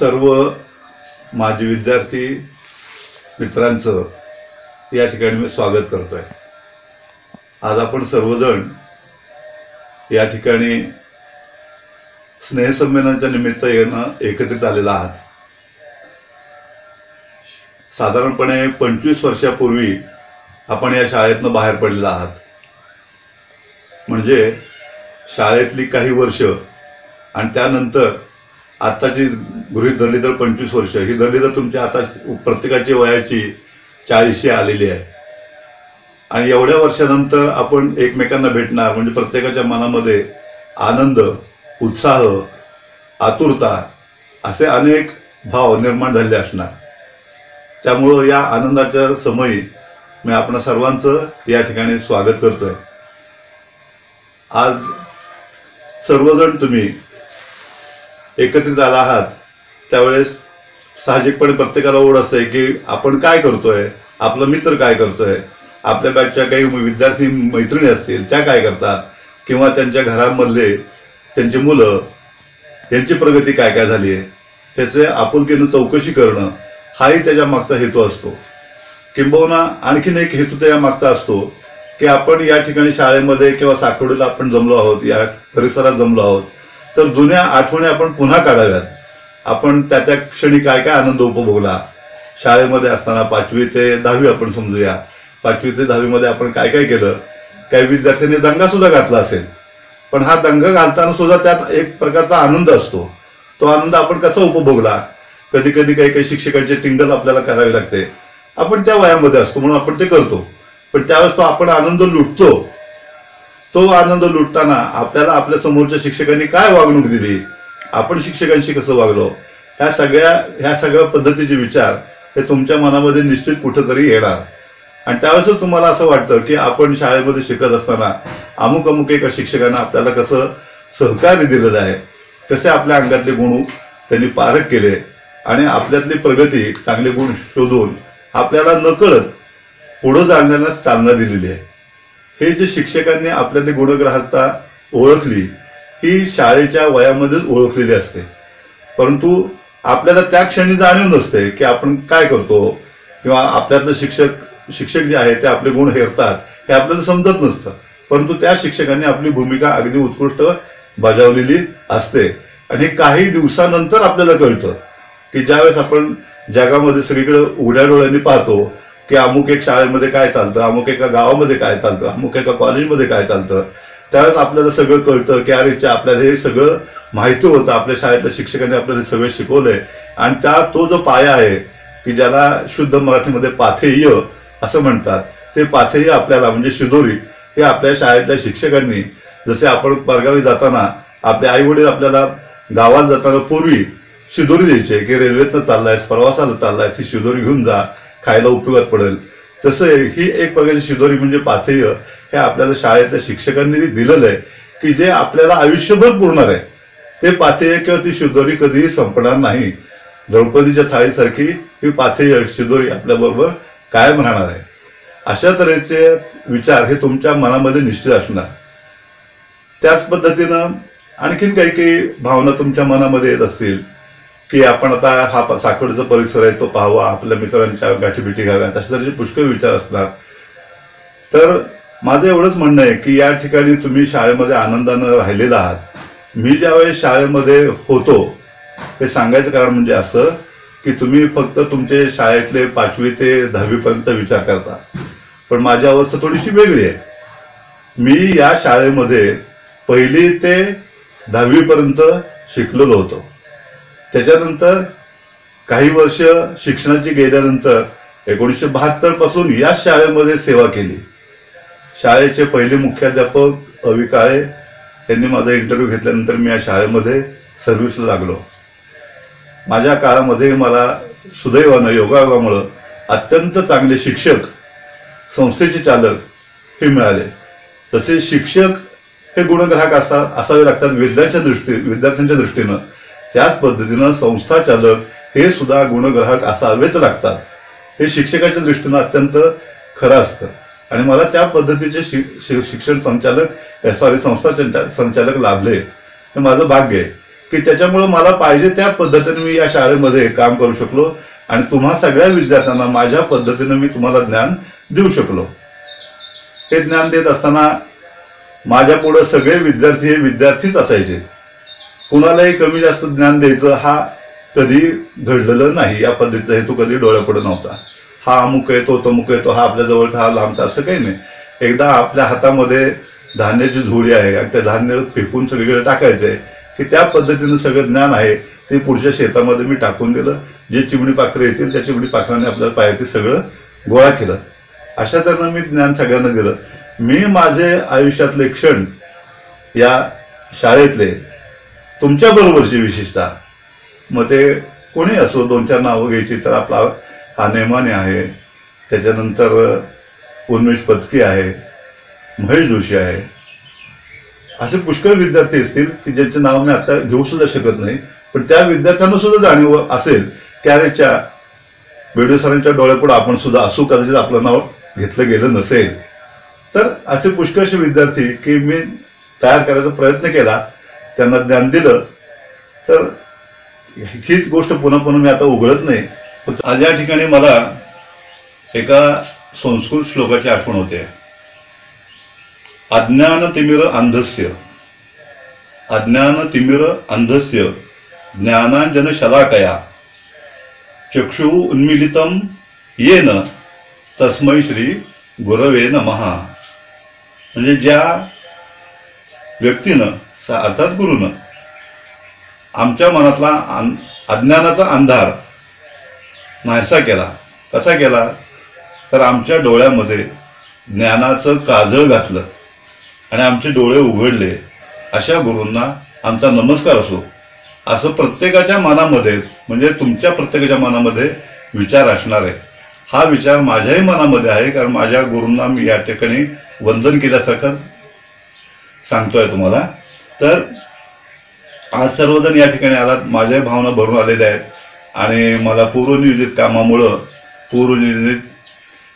सर्व माजी विद्यार्थी मित्रांचं या ठिकाणी मी स्वागत करतोय. आज आपण सर्वजण या ठिकाणी स्नेहसंमेलनाच्या निमित्त एकत्रित आलेला आहात. साधारणपणे 25 वर्षापूर्वी आपण या शाळेतनं बाहेर पडलेला आहात. म्हणजे शाळेतली काही वर्ष आणि त्यानंतर आताची गृहीत धरली तर 25 वर्ष, ही धरली तर तुमच्या आता प्रत्येकाची वयाची 40 आलेली आहे. आणि एवढ्या वर्षानंतर आपण एकमेकांना भेटणार म्हणजे प्रत्येकाच्या मनामध्ये आनंद, उत्साह, आतुरता असे अनेक भाव निर्माण झाले असणार. त्यामुळं या आनंदाच्या समयी मी आपण सर्वांचं या ठिकाणी स्वागत करतोय. आज सर्वजण तुम्ही एकत्रित आला आहात त्यावेळेस साहजिकपणे प्रत्येकाला ओढ असते की आपण काय करतोय, आपला मित्र काय करतोय, आपल्या बॅचच्या काही विद्यार्थी मैत्रिणी असतील त्या काय करतात, किंवा त्यांच्या घरामधले त्यांची मुलं यांची प्रगती काय काय झाली आहे ह्याचे आपुलकीनं चौकशी करणं हाही त्याच्या मागचा हेतू असतो. किंबहुना आणखीन एक हेतू त्याच्या मागचा असतो की आपण या ठिकाणी शाळेमध्ये किंवा साखवडीला आपण जमलो आहोत, या परिसरात जमलो आहोत, तर जुन्या आठवणी आपण पुन्हा काढाव्यात. आपण त्या त्या क्षणी काय काय आनंद उपभोगला शाळेमध्ये असताना. 5वी ते 10वी आपण समजूया, 5वी ते 10वी मध्ये आपण काय काय केलं. काही विद्यार्थ्यांनी दंगा सुद्धा घातला असेल, पण हा दंगा घालताना सुद्धा त्यात एक प्रकारचा आनंद असतो. तो आनंद आपण कसा उपभोगला. कधी कधी काही काही शिक्षकांची टिंगल आपल्याला करावी लागते. आपण त्या वयामध्ये असतो म्हणून आपण ते करतो, पण त्यावेळेस तो आपण आनंद लुटतो. तो आनंद लुटताना आपल्याला आपल्या समोरच्या शिक्षकांनी काय वागणूक दिली, आपण शिक्षकांशी कसं वागलो, ह्या सगळ्या पद्धतीचे विचार हे तुमच्या मनामध्ये निश्चित कुठेतरी येणार. आणि त्यावेळेसच तुम्हाला असं वाटतं की आपण शाळेमध्ये शिकत असताना अमुक अमुक एका शिक्षकांना आपल्याला कसं सहकार्य दिलेलं आहे, कसे आपल्या अंगातले गुण त्यांनी पारख केले आणि आपल्यातली प्रगती, चांगले गुण शोधून आपल्याला नकळत पुढे जाण्यास चालना दिलेली आहे. हे जे शिक्षकांनी आपल्यातली गुणग्राहकता ओळखली ही शाळेच्या वयामध्येच ओळखलेली असते, परंतु आपल्याला त्या क्षणी जाणीव नसते की आपण काय करतो, किंवा आपल्यातलं शिक्षक जे आहे ते आपले गुण हेरतात हे आपल्याला समजत नसतं. परंतु त्या शिक्षकांनी आपली भूमिका अगदी उत्कृष्ट बजावलेली असते. आणि काही दिवसानंतर आपल्याला कळतं की ज्यावेळेस आपण जगामध्ये सगळीकडे उघड्या डोळ्यांनी पाहतो की अमुक एक शाळेमध्ये काय चालतं, अमुक एका गावामध्ये काय चालतं, अमुक एका कॉलेजमध्ये काय चालतं, त्यावेळेस आपल्याला सगळं कळतं की अरे आपल्याला हे सगळं माहिती होतं. आपल्या शाळेतल्या शिक्षकांनी आपल्याला सगळं शिकवलंय. आणि तो जो पाया आहे की ज्याला शुद्ध मराठीमध्ये पाथेय असं म्हणतात, ते पाथेय आपल्याला म्हणजे शिदोरी हे आपल्या शाळेतल्या शिक्षकांनी, जसे आपण परगावी जाताना आपले आई वडील आपल्याला गावात जाताना पूर्वी शिदोरी द्यायचे की रेल्वेतनं चाललायस, प्रवासाला चाललायस, ही शिदोरी घेऊन जा, खायला उपयोगात पडेल. तसं ही एक प्रकारची शिदोरी म्हणजे पाथेय हे आपल्याला शाळेतल्या शिक्षकांनी दिलेलं आहे की जे आपल्याला आयुष्यभर पुरणार आहे. ते पाथेय किंवा ती शिदोरी कधीही संपणार नाही. द्रौपदीच्या थाळीसारखी ही पाथेय शिदोरी आपल्याबरोबर कायम राहणार आहे. अशा तऱ्हेचे विचार हे तुमच्या मनामध्ये निश्चित असणार. त्याच पद्धतीनं आणखीन काही काही भावना तुमच्या मनामध्ये येत असतील की आपण आता हा साखवडीचा परिसर आहे तो पाहावा, आपल्या मित्रांच्या गाठीभेटी घ्याव्यात, अशा तऱ्हेचे पुष्कळ विचार असणार. तर माझं एवढंच म्हणणं आहे की या ठिकाणी तुम्ही शाळेमध्ये आनंदानं राहिलेला आहात. मी ज्यावेळेस शाळेमध्ये होतो हे सांगायचं कारण म्हणजे असं की तुम्ही फक्त तुमचे शाळेतले 5वी ते 10वी पर्यंतचा विचार करता, पण माझी अवस्था थोडीशी वेगळी आहे. मी या शाळेमध्ये 1ली ते 10वी पर्यंत शिकलेलो होतो. त्याच्यानंतर काही वर्ष शिक्षणाची गेल्यानंतर 1972 पासून या शाळेमध्ये सेवा केली. शाळेचे पहिले मुख्याध्यापक अवी काळे यांनी माझा इंटरव्ह्यू घेतल्यानंतर मी या शाळेमध्ये सर्व्हिसला लागलो. माझ्या काळामध्ये मला सुदैवानं योगायोगामुळं अत्यंत चांगले शिक्षक, संस्थेचे चालक हे मिळाले. तसे शिक्षक हे गुणग्राहक असावे लागतात विद्यार्थ्यांच्या दृष्टीनं. त्याच पद्धतीनं संस्था चालक हे सुद्धा गुणग्राहक असावेच लागतात. हे शिक्षकाच्या दृष्टीनं अत्यंत खरं असतं. आणि मला त्या पद्धतीचे शिक्षण संचालक संस्था संचालक लाभले हे माझं भाग्य आहे. की त्याच्यामुळे मला पाहिजे त्या पद्धतीने मी या शाळेमध्ये काम करू शकलो आणि तुम्हा सगळ्या विद्यार्थ्यांना माझ्या पद्धतीने मी तुम्हाला ज्ञान देऊ शकलो. हे ज्ञान देत असताना माझ्या पुढे सगळे विद्यार्थी हे विद्यार्थीच असायचे. कुणालाही कमी जास्त ज्ञान द्यायचं हा कधी घडलेलं नाही. या पद्धतीचा हेतू कधी डोळ्यापुढे नव्हता. हा अमुक आहे, तो तमुक आहे, तो हा आपल्या जवळचा, हा लांबचा, असं काही नाही. एकदा आपल्या हातामध्ये धान्याची झोळी आहे आणि ते धान्य फेकून सगळीकडे टाकायचंय की त्या पद्धतीनं सगळं ज्ञान आहे ते पुढच्या शेतामध्ये मी टाकून दिलं. जे चिमणी पाखरं येतील त्या चिमणी पाखरांनी आपल्याला पाहिजे ते सगळं गोळा केलं. अशा तऱ्हेनं मी ज्ञान सगळ्यांना दिलं. मी माझे आयुष्यातले क्षण या शाळेतले तुमच्या बरोबरची विशेषतः, मग ते कोणी असो, 2-4 नावं घ्यायची तर आपला हा नेमाने आहे, त्याच्यानंतर उन्मेष पत्की आहे, महेश जोशी आहे, असे पुष्कळ विद्यार्थी असतील की ज्यांचे नाव मी आता घेऊ सुद्धा शकत नाही. पण त्या विद्यार्थ्यांना सुद्धा जाणीव असेल की अरे बेडवे सरांच्या डोळ्यापुढे आपण सुद्धा असू, कदाचित आपलं नाव घेतलं गेलं नसेल. तर असे पुष्कळसे विद्यार्थी की मी तयार करायचा प्रयत्न केला, त्यांना ज्ञान दिलं. तर हीच गोष्ट पुन्हा पुन्हा मी आता उघडत नाही. आज या ठिकाणी मला एका संस्कृत श्लोकाची आठवण होते. अज्ञान तिमिर अंधस्य, अज्ञान तिमिर अंधस्य ज्ञानांजन शलाकया चक्षु उन्मीलितम येन तस्मै श्री गुरवे नमः. म्हणजे ज्या व्यक्तीनं अर्थात गुरुनं आमच्या मनातला अज्ञानाचा अंधार नाहीसा केला. कसा केला तर आमच्या डोळ्यामध्ये ज्ञानाचं काजळ घातलं आणि आमचे डोळे उघडले. अशा गुरूंना आमचा नमस्कार असो. असं प्रत्येकाच्या मनामध्ये, म्हणजे तुमच्या प्रत्येकाच्या मनामध्ये विचार असणार आहे. हा विचार माझ्याही मनामध्ये आहे, कारण माझ्या गुरूंना मी या ठिकाणी वंदन केल्यासारखंच सांगतोय तुम्हाला. तर आज सर्वजण या ठिकाणी आलात, माझ्याही भावना भरून आलेल्या आहेत आणि मला पूर्वनियोजित कामामुळं, पूर्वनियोजित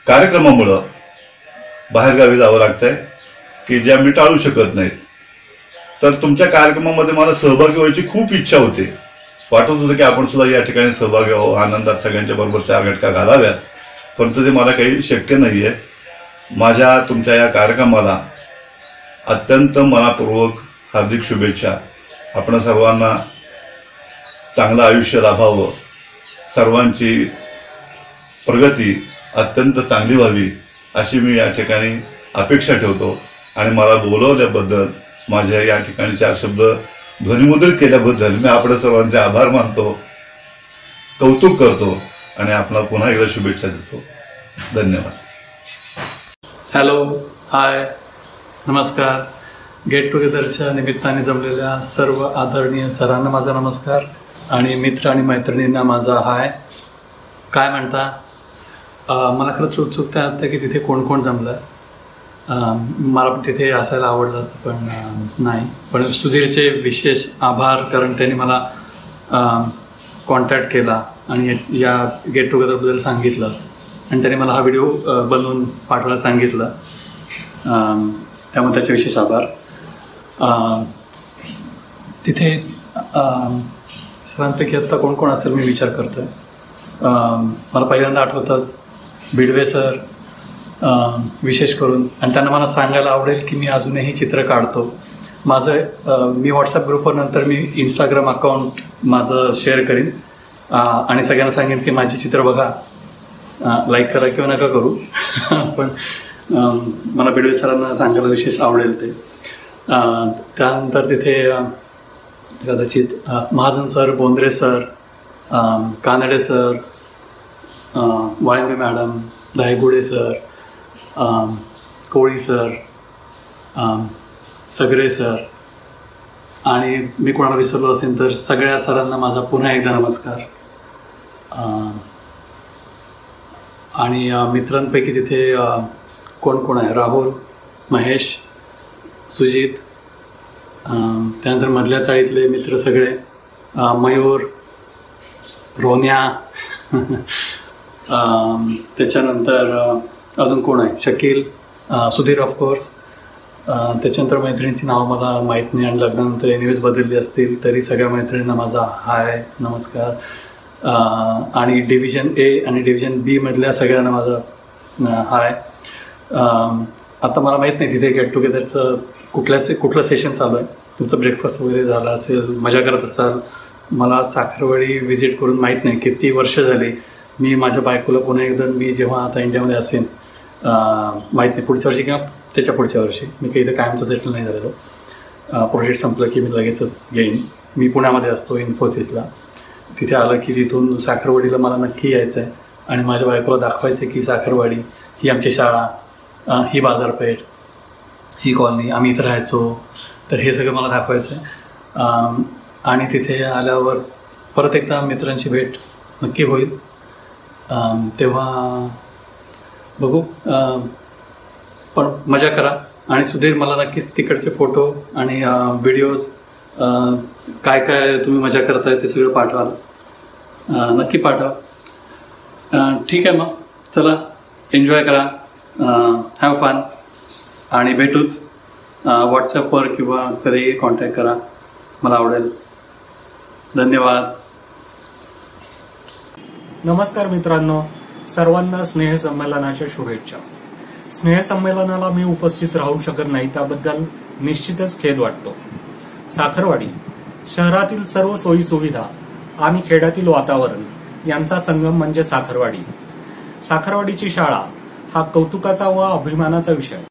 कार्यक्रमामुळं बाहेरगावी जावं लागतंय की ज्या मी टाळू शकत नाहीत. तर तुमच्या कार्यक्रमामध्ये मला सहभागी व्हायची खूप इच्छा होती. वाटत होतं की आपण सुद्धा या ठिकाणी सहभागी व्हावं, आनंदात सगळ्यांच्या बरोबर 4 घटका घालाव्यात, परंतु ते मला काही शक्य नाहीये. माझ्या तुमच्या या कार्यक्रमाला अत्यंत मनापूर्वक हार्दिक शुभेच्छा. आपण सर्वांना चांगलं आयुष्य लाभावं, सर्वांची प्रगती अत्यंत चांगली व्हावी अशी मी या ठिकाणी अपेक्षा ठेवतो. आणि मला बोलवल्याबद्दल, माझ्या या ठिकाणी 4 शब्द ध्वनिमुद्रित केल्याबद्दल मी आपल्या सर्वांचे आभार मानतो, कौतुक करतो आणि आपल्याला पुन्हा एकदा शुभेच्छा देतो. धन्यवाद. हॅलो, हाय, नमस्कार. गेट टुगेदरच्या निमित्ताने जमलेल्या सर्व आदरणीय सरांना माझा नमस्कार आणि मित्र आणि मैत्रिणींना माझा हाय. काय म्हणता? मला खरंच उत्सुकता आहे की तिथे कोण कोण जमलं. मला पण तिथे असायला आवडलं असतं पण नाही. पण सुधीरचे विशेष आभार, कारण त्यांनी मला कॉन्टॅक्ट केला आणि या गेट टुगेदरबद्दल सांगितलं आणि त्यांनी मला हा व्हिडिओ बनवून पाठवायला सांगितलं. त्यामुळे त्याचे विशेष आभार. तिथे सरांपैकी आत्ता कोण कोण असेल मी विचार करतो आहे. मला पहिल्यांदा आठवतात बिडवे सर विशेष करून, आणि त्यांना मला सांगायला आवडेल की मी अजूनही चित्र काढतो. माझं मी व्हॉट्सअप ग्रुपवर नंतर मी इंस्टाग्राम अकाउंट माझं शेअर करीन आणि सगळ्यांना सांगेन की माझी चित्र बघा, लाईक करा किंवा नका करू पण मला बिडवे सरांना सांगायला विशेष आवडेल ते. त्यानंतर तिथे कदाचित Mahajan sir, Bondre sir, Kanade sir, Walimbe madam, Dhaygude sir, Koli sir, Sagare sir, आणि मी कोणाला विसरलो असेल तर सगळ्या सरांना माझा पुन्हा एकदा नमस्कार. आणि मित्रांपैकी तिथे कोण कोण आहे? राहुल, महेश, सुजित, त्यानंतर मधल्या चाळीतले मित्र सगळे, मयूर, रोन्या, त्याच्यानंतर अजून कोण आहे? शकील, सुधीर ऑफकोर्स, त्याच्यानंतर मैत्रिणींची नावं मला माहीत नाही आणि लग्नानंतर एनिवेज बदलली असतील तरी सगळ्या मैत्रिणींना माझा हाय नमस्कार. आणि डिव्हिजन ए आणि डिव्हिजन बी मधल्या सगळ्यांना माझा हाय. आता मला माहीत नाही तिथे गेट टुगेदरचं कुठलं सेशन चालू आहे. तुमचं ब्रेकफास्ट वगैरे झाला असेल, मजा करत असाल. मला साखरवाडी व्हिजिट करून माहीत नाही किती वर्ष झाली. मी माझ्या बायकोला पुन्हा एकदा मी जेव्हा आता इंडियामध्ये असेन माहीत नाही पुढच्या वर्षी किंवा त्याच्या पुढच्या वर्षी, मी काही इथं कायमचं सेटल नाही झालेलो. प्रोजेक्ट संपलं की मी लगेचच येईन. मी पुण्यामध्ये असतो इन्फोसिसला. तिथे आलं की तिथून साखरवाडीला मला नक्की यायचं आहे आणि माझ्या बायकोला दाखवायचं आहे की साखरवाडी ही आमची शाळा, ही बाजारपेठ, ही कॉलनी, आम्ही इथं राहायचो. तर हे सगळं मला दाखवायचं आहे. आणि तिथे आल्यावर परत एकदा मित्रांची भेट नक्की होईल. तेव्हा बघू. पण मजा करा. आणि सुधीर मला नक्कीच तिकडचे फोटो आणि व्हिडिओज काय काय तुम्ही मजा करताय ते सगळं पाठवाल. नक्की पाठवा. ठीक आहे मग चला एन्जॉय करा. हॅव फन आणि भेटूच. व्हॉट्सॲपवर किंवा कधीही कॉन्टॅक्ट करा, मला आवडेल. धन्यवाद. नमस्कार मित्रांनो, सर्वांना स्नेहसंमेलनाच्या शुभेच्छा. स्नेहसंमेलनाला मी उपस्थित राहू शकत नाही त्याबद्दल निश्चितच खेद वाटतो. साखरवाडी शहरातील सर्व सोयी सुविधा आणि खेड्यातील वातावरण यांचा संगम म्हणजे साखरवाडी. साखरवाडीची शाळा हा कौतुकाचा व अभिमानाचा विषय.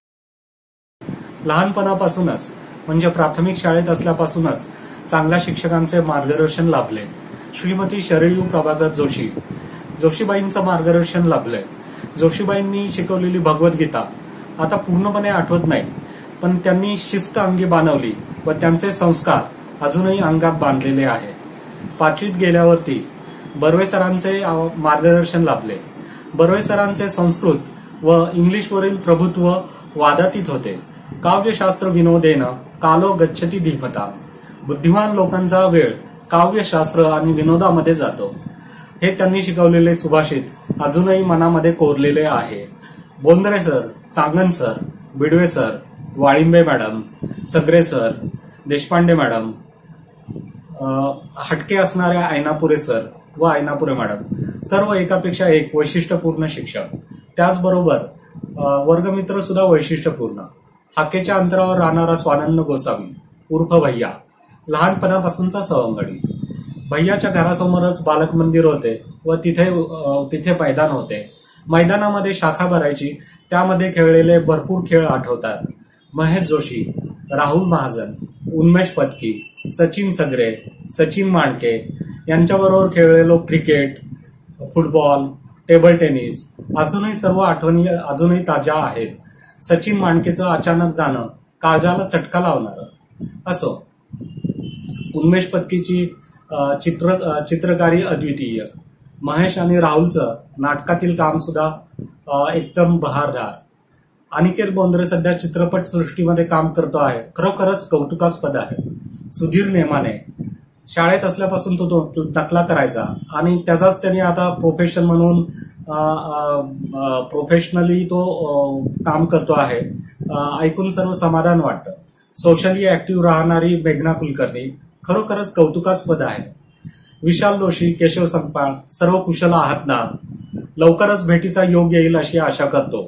लहानपणापासूनच म्हणजे प्राथमिक शाळेत असल्यापासूनच चांगल्या शिक्षकांचे मार्गदर्शन लाभले. श्रीमती शरयू प्रभाकर जोशी, जोशीबाईंचं मार्गदर्शन लाभलंय. जोशीबाईंनी शिकवलेली भगवद्गीता आता पूर्णपणे आठवत नाही, पण त्यांनी शिस्त अंगी बाणवली व त्यांचे संस्कार अजूनही अंगात बांधलेले आहे. पाचवीत गेल्यावरती बर्वे सरांचे मार्गदर्शन लाभले. बर्वे सरांचे संस्कृत व इंग्लिशवरील प्रभुत्व वादातीत होते. काव्यशास्त्र विनोदेन कालो गच्छती धीमता. बुद्धिमान लोकांचा वेळ काव्यशास्त्र आणि विनोदामध्ये जातो. हे त्यांनी शिकवलेले सुभाषित अजूनही मनामध्ये कोरलेले आहे. Bondre sir, Changan sir, Bidwe sir, Walimbe madam, Sagare sir, Deshpande madam, हटके असणाऱ्या ऐनापुरे सर व ऐनापुरे मॅडम, सर्व एकापेक्षा एक वैशिष्ट्यपूर्ण शिक्षक. त्याचबरोबर वर्गमित्र सुद्धा वैशिष्ट्यपूर्ण. हाकेच्या अंतरावर राहणारा स्वानंद गोसावी उर्फ भैया, लहानपणापासूनचा सवंगडी. भैयाच्या घरासमोरच बालक मंदिर होते व तिथे मैदान होते. मैदानामध्ये शाखा भरायची, त्यामध्ये खेळलेले भरपूर खेळ आठवतात. महेश जोशी, राहुल महाजन, उन्मेष पत्की, सचिन सगरे, सचिन मांडके यांच्याबरोबर खेळलेलो क्रिकेट, फुटबॉल, टेबल टेनिस, अजूनही सर्व आठवणी अजूनही ताज्या आहेत. सचिन मांडकेचं अचानक जाणं काळजाला चटका लावणारं. असो, उन्मेष पत्कीची चित्रकारी अद्वितीय. महेश आणि राहुलचं नाटकातील काम सुद्धा एकदम बहारदार. अनिकेत बोंद्रे सध्या चित्रपट सृष्टीमध्ये काम करतो आहे. खरोखरच कौतुकास्पद आहे. सुधीर नेमाने शाळेत असल्यापासून तो नकला करायचा आणि त्याचाच त्यांनी आता प्रोफेशन म्हणून प्रोफेशनली तो काम करतो आहे. ऐकून सर्व समाधान वाटतं. सोशली ऍक्टिव्ह राहणारी मेघना कुलकर्णी खरोखरच कौतुकास्पद आहे. विशाल दोशी, केशव संगपाळ, सर्व कुशल आहात ना? लवकरच भेटीचा योग येईल अशी आशा करतो.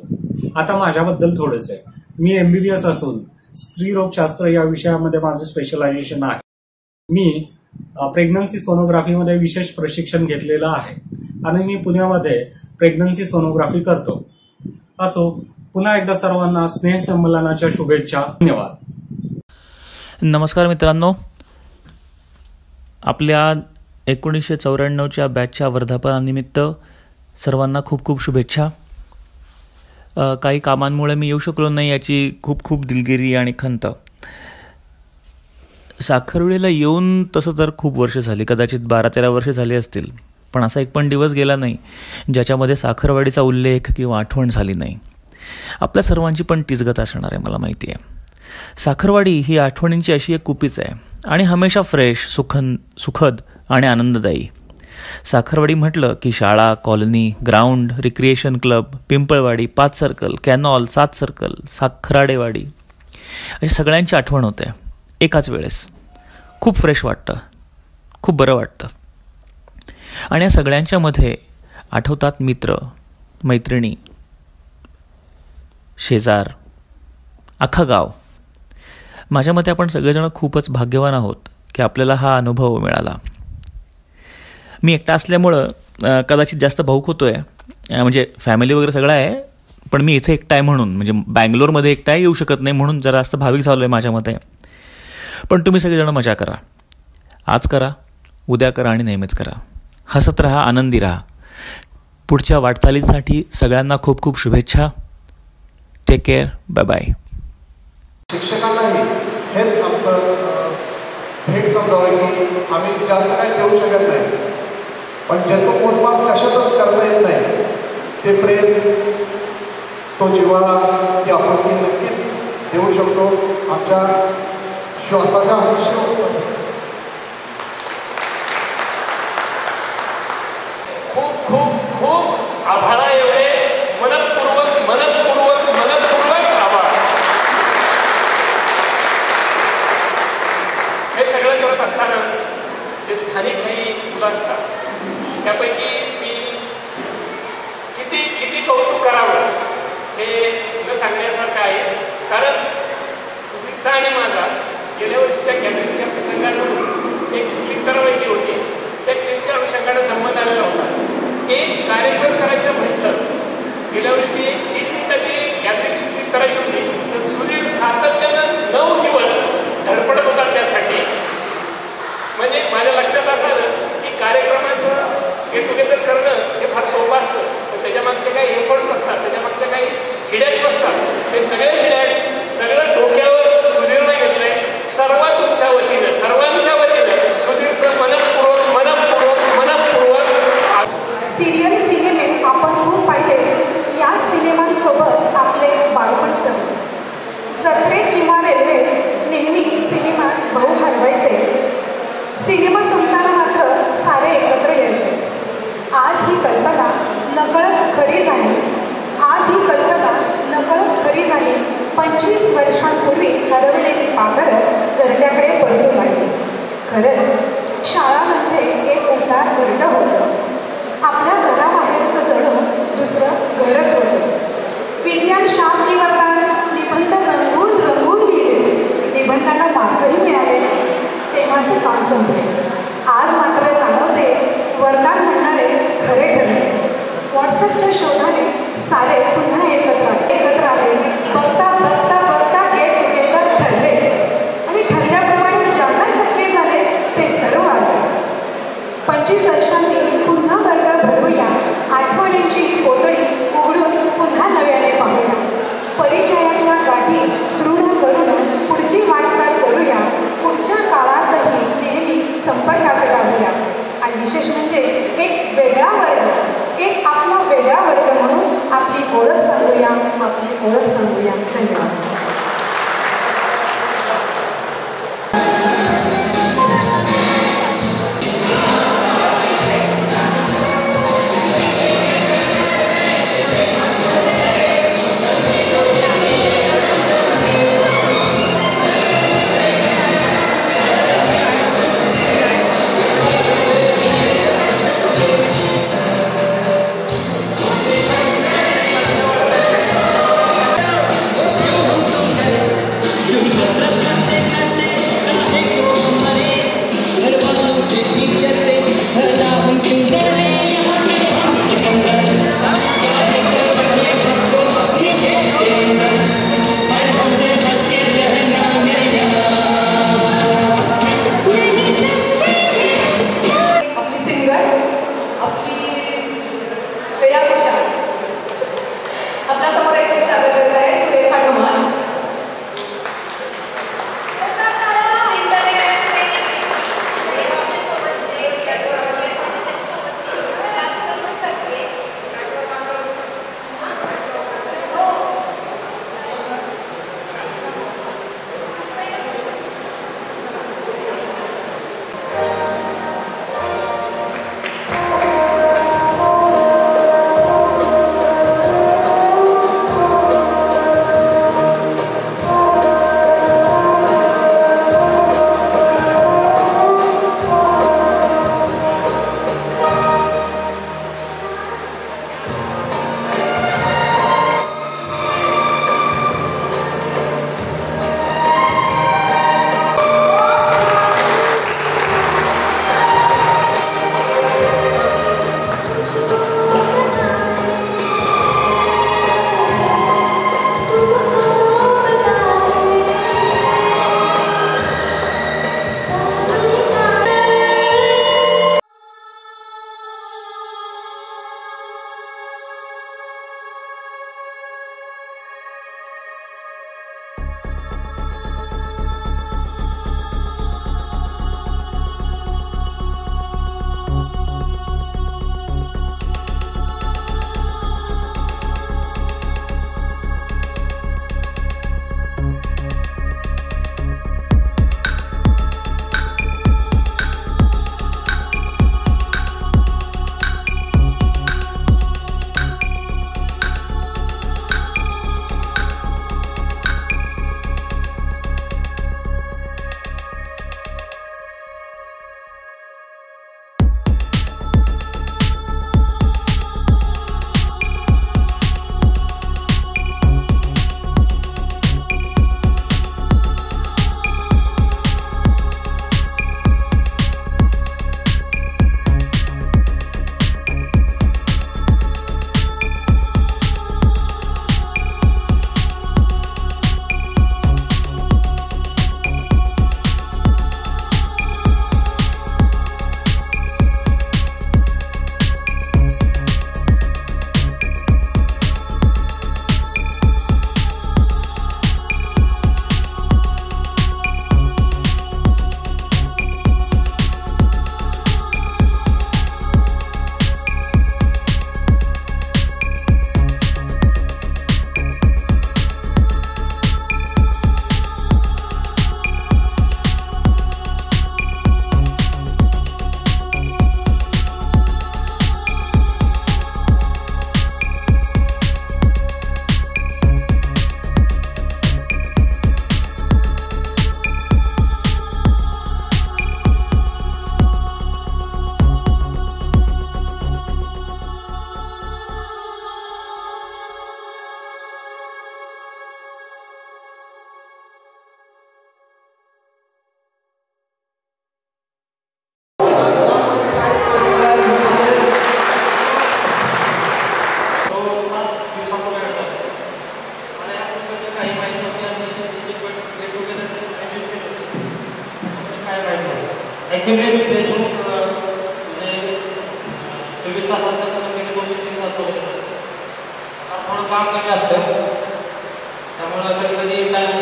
आता माझ्याबद्दल थोडेसे. मी एमबीबीएस असून स्त्रीरोगशास्त्र या विषयामध्ये माझे स्पेशलायझेशन आहे. मी प्रेग्नन्सी सोनोग्राफीमध्ये विशेष प्रशिक्षण घेतलेलं आहे आणि मी पुण्यामध्ये प्रेग्नन्सी सोनोग्राफी करतो. असो, पुन्हा एकदा सर्वांना स्नेहसंमेलनाच्या शुभेच्छा. धन्यवाद. नमस्कार मित्रांनो, आपल्या 1994च्या बॅचच्या वर्धापनानिमित्त सर्वांना खूप खूप शुभेच्छा. काही कामांमुळे मी येऊ शकलो नाही याची खूप खूप दिलगिरी आणि खंत. साखरवाडीला येऊन तसं तर खूप वर्ष झाली, कदाचित 12-13 वर्ष झाली असतील, पण असा एक पण दिवस गेला नाही ज्याच्यामध्ये साखरवाडीचा उल्लेख किंवा आठवण झाली नाही. आपल्या सर्वांची पण तीच असणार आहे मला माहिती आहे. साखरवाडी ही आठवणींची अशी एक कुपीच आहे आणि हमेशा फ्रेश, सुखद आणि आनंददायी. साखरवाडी म्हटलं की शाळा, colony, ground, recreation club, Pimpalwadi, 5 circle, canal, 7 circle, Sakharadewadi अशी सगळ्यांची आठवण होते एकाच वेळेस. खूप फ्रेश वाटतं, खूप बरं वाटतं. आणि या सगळ्यांच्या मध्ये आठवतात मित्र, मैत्रिणी, शेजार, अख्खं गाव. माझ्या मते आपण सगळेजण खूपच भाग्यवान आहोत की आपल्याला हा अनुभव मिळाला. मी एकटा असल्यामुळं कदाचित जास्त भावूक होतो आहे. म्हणजे फॅमिली वगैरे सगळं आहे, पण मी इथे एकटा आहे म्हणून, म्हणजे बँगलोरमध्ये एकटा येऊ शकत नाही म्हणून जरा जास्त भाविक झालो आहे माझ्या मते. पण तुम्ही सगळेजण मजा करा. आज करा, उद्या करा आणि नेहमीच करा. हसत राहा, आनंदी राहा. पुढच्या वाटचालीसाठी सगळ्यांना खूप खूप शुभेच्छा. Take care. Bye bye. शिक्षकांनाही हेच आमचं भेट समजावं की आम्ही जास्त काही देऊ शकत नाही, पण ज्याचं मोजमाप कशातच करता येत नाही ते प्रेम, तो जिव्हाळा, ती आपुलकी नक्कीच देऊ शकतो आमच्या श्वासाच्या शेवटपर्यंत. खूप खूप खूप आभारा एवढे मनपूर्वक आभार. हे सगळं करत असताना जे स्थानिक काही मुलं असतात त्यापैकी मी किती कौतुक करावं हे न सांगण्यासारखं आहे. कारण सुधीरचा आणि माझा गेल्या वर्षीच्या गॅदरिंगच्या प्रसंगानं एक क्लिक करायची होती. त्या क्लिकच्या अनुषंगाने संबंध आलेला होता. एक कार्यक्रम करायचं म्हटलं, गेल्या वर्षी 1 मिनिटाची गॅदरिंगची क्लिक करायची होती, तर सुधीर सातत्यानं 9 दिवस धडपडत होता त्यासाठी. म्हणजे माझ्या लक्षात असं आलं की कार्यक्रमाचं गेट टुगेदर करणं हे फार सोपं असतं, पण त्याच्यामागचे काही एफर्ट्स असतात, त्याच्यामागच्या काही हिडॅक्स असतात. ते सगळे हिडॅक्स सगळं डोक्यावर सुधीरने घेतलंय. सर्व तुमच्या वतीनं, सर्वांच्या वतीनं सुधीरचं मनपूर्वक सिरियल सिनेमे आपण खूप पाहिले. या सिनेमांसोबत आपले बालपण सण. जत्रेत किंवा रेल्वेत नेहमी सिनेमात भाऊ हरवायचे. सिनेमा संपताना मात्र सारे एकत्र यायचे. आज ही कल्पना नकळत खरी झाली. 25 वर्षांपूर्वी हरवलेली पाखरं घरट्याकडे परतून आली. खरंच शाळा म्हणजे एक उबदार घरट होतं. आपल्या घराबाहेरचं जणू दुसरं घरच होतं. विज्ञान शाप निवर्तन निबंध रंगून लिहिले. निबंधांना मार्कही मिळाले. तेव्हाचे काम संपले. आज मात्र जाणवते वरदान म्हणणारे खरे ठरले. व्हॉट्सअपच्या शोधाने सारे पुन्हा एकत्र आले. बघता गेट टुगेदर ठरले आणि ठरल्याप्रमाणे ज्यांना शक्य झाले ते सर्व आले. 25 वर्षांनी पुन्हा वर्ग भरूया. आठवणींची पोतळी उघडून पुन्हा नव्याने पाहूया. परिचयाच्या गाठी दृढ करून पुढची वाटचाल करूया. पुढच्या काळातही नेहमी संपर्कात राहूया. आणि विशेष म्हणजे एक वेगळा वर्ग, एक आपला वेगळा वर्ग म्हणून आपली ओळख सांगूया. धन्यवाद. ऍक्च्युली फेसबुक म्हणजे 24 तासात थोडं काम कमी असतं, त्यामुळं कधी कधी टाइम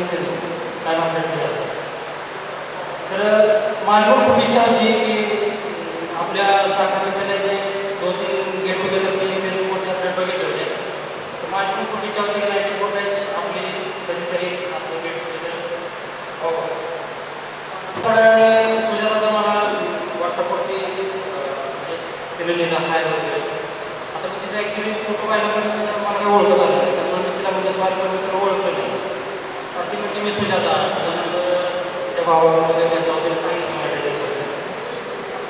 फेसबुक टाइम अपडेट केलं असतं. तर माझी पण खूप इच्छा होती की आपल्या साखर कारखान्याचे 2-3 गेट टुगेदर मी फेसबुकवरती अपडेट बघितले होते. तर माझी पण खूप इच्छा होती की 94 बॅच आपली कधीतरी असं गेट टुगेदर व्हावं. सुजाता मला व्हॉट्सअपवरती केलेली हाय वगैरे. आता मी तिचा ॲक्च्युली फोटो पाहिल्यानंतर मला काही ओळखत आलं नाही, त्यामुळे मी तिला म्हणजे स्वार करून ओळखलं नाही. तर ती म्हणजे मी सुजाता, त्याच्यानंतर त्या भावाला वगैरे त्याच्या वगैरे सांगितलं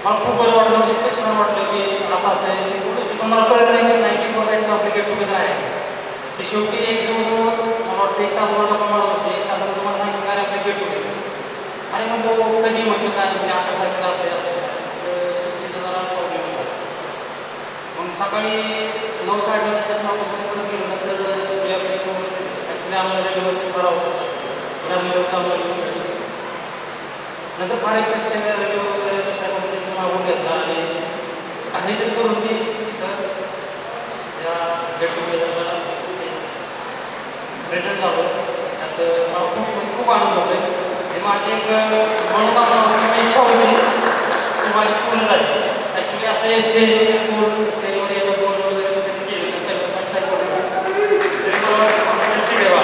मला खूप बरं वाटलं, म्हणजे इतकं छान वाटलं की असं आहे. पण मला कळत नाही की 94 बॅचचं आपलं गेट टुगेदर आहे ते शेवटी एक जवळजवळ मला वाटतं 1 तासावर प्रमाण होते. 1 तासावर तुम्हाला सांगितलं काय आपलं गेट टुगेदर आणि मग कधी म्हटलं काय म्हणजे 8 तारखेला असेल सुट्टीचा जरा प्रॉब्लेम होता. मग सकाळी 9-9:30 वाजता परत गेलो. नंतर ॲक्च्युली आम्हाला रेल्वेवरची फार आवश्यकता असते, रेल्वेवरचं आम्हाला नंतर फार एक रेल्वे वगैरे साहेबांनी मागून घेतला आणि काहीतरी करून मी तिथं त्या गेट टुगेदरला प्रेझेंट झालो. त्यात मला खूप खूप आनंद होतो. हे माझी एक मनोभावना इच्छा होती ती माझी पूर्ण झाली. ॲक्च्युली असं स्टेजवर येणं बोल वगैरे कधी केलं तर त्याला फर्स्ट टाईम तरी मला कॉन्फिडन्स ठेवा.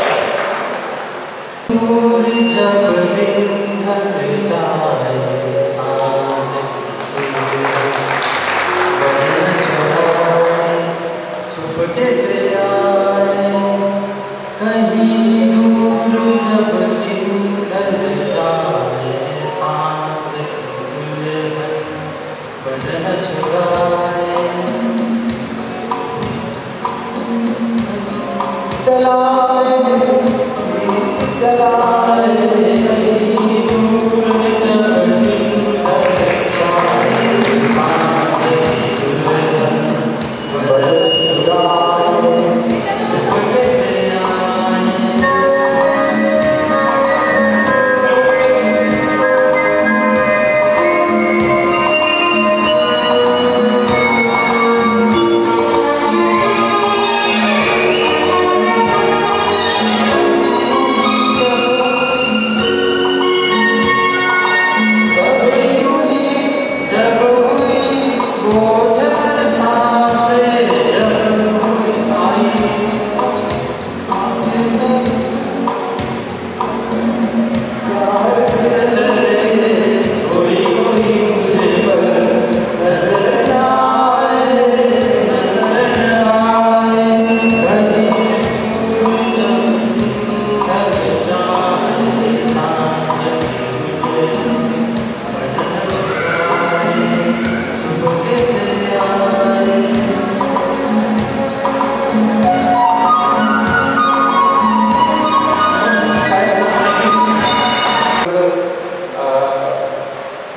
भजन छुड़ाए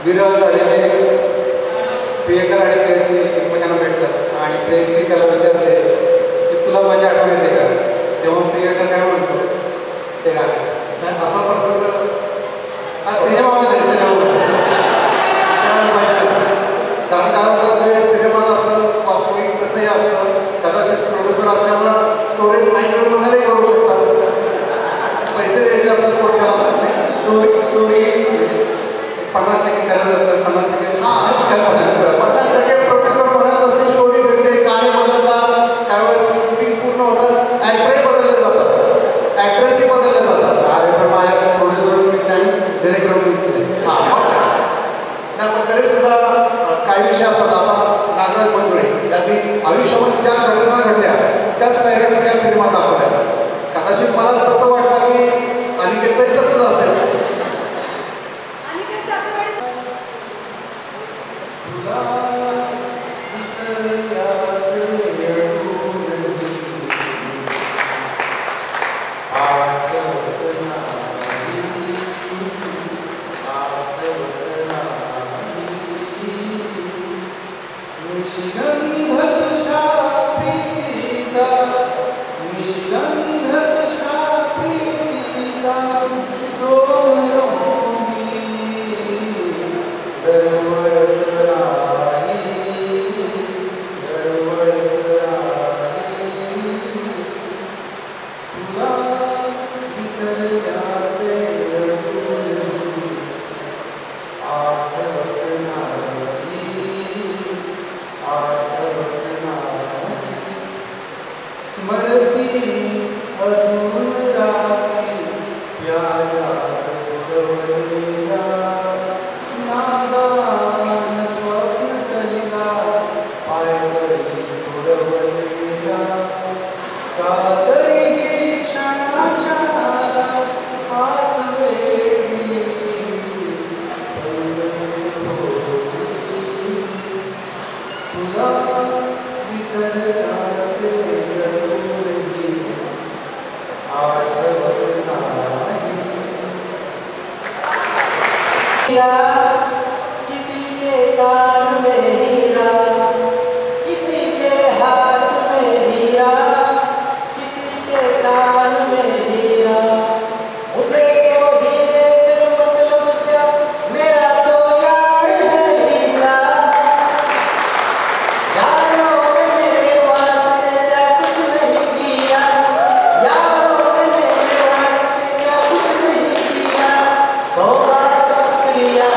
विरह झालेले प्रियकर आणि प्रेयसी एकमेकांना भेटतात आणि प्रेयसी त्याला विचारते की तुला माझी आठवण येते का? तेव्हा प्रियकर काय म्हणतो ते काय असा प्रसंग हा सिनेमामध्ये कारण काय होतं सिनेमात असतं वास्तविक तसंही असतं. कदाचित प्रोड्युसर असल्यामुळं स्टोरी नाही वगैरे करू शकतात. पैसे द्यायचे असतात कोणाला स्टोरी 50% करत असतात 50% प्रोड्युसर म्हणत असे स्टोरी देते गाणे बदलतात त्यावेळेस शूटिंग पूर्ण होतं ऍक्टरही बदलले जातात ऍक्ट्रेसही बदलले जातात. अरे पण माझ्या प्रोड्युसर डिरेक्टर पण तरी सुद्धा काही विषय असतात. आता नागराज मंजुळे यांनी आयुष्यामध्ये ज्या घटना घडल्या त्याच साईडने त्या सिनेमात दाखवल्या. कदाचित मला तसं वाटतं की अनिकेतचंही तसंच असेल. किसी के कान में हीरा, किसी के हाथ में हीरा, किसी के कान में हीरा. मुझे तो हीरे से मतलब क्या, मेरा तो यार है हीरा. यारों ने मेरे वास्ते क्या कुछ नहीं किया, यारों ने मेरे वास्ते क्या कुछ नहीं किया. 100 बार शुक्रिया.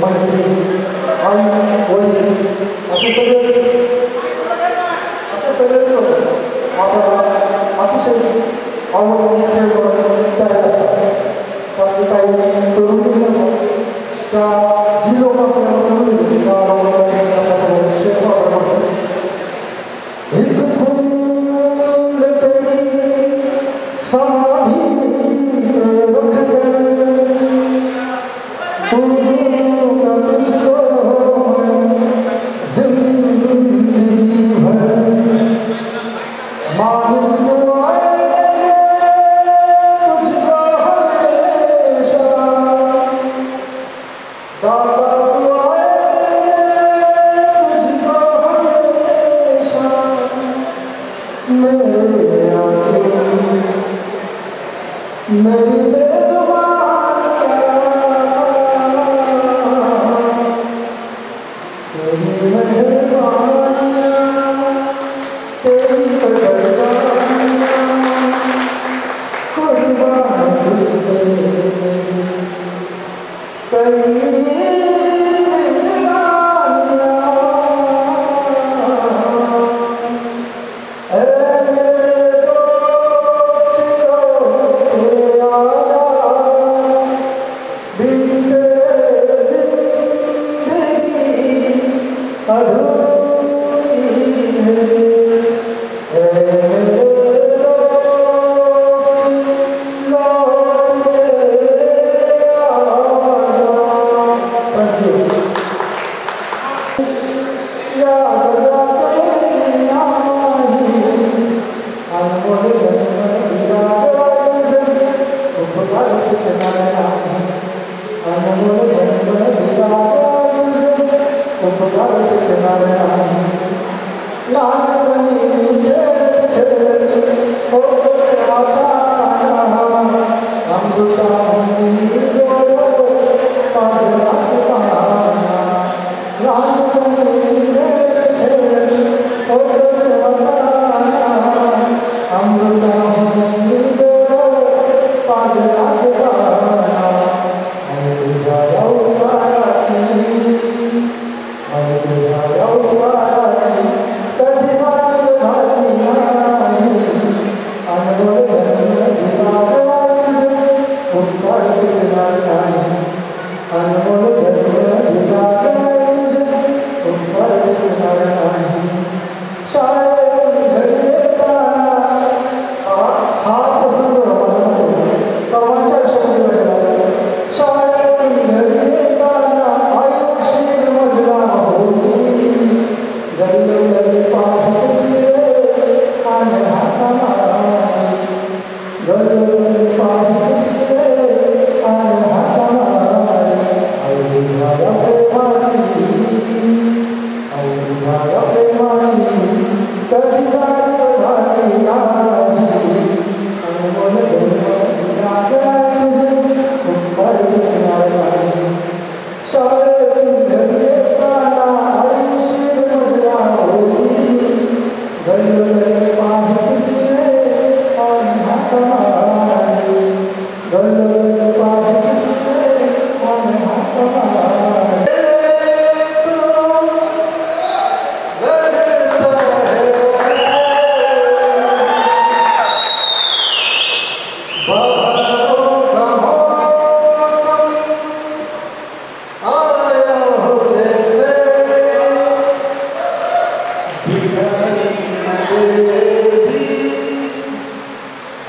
मैत्री आई वडील असे सगळेच लोक आपल्याला अतिशय आवडून तयार असतात. त्यातली काही सोडून दिली त्या जी लोक आपल्याला सोडून दिली त्याचा विषय सादर करतो. एक फूल तेरी समाधी रख कर तुझको जिंदगी भर मालिक तो आएंगे तुझको हमेशा दाता तो आएंगे तुझको हमेशा मेरे आंसू मेरी बेजुबान तेरी मेहरबानियां तेरी कदरदानियां कुर्बान तुझ पे कई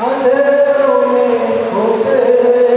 अंधेरों में खोते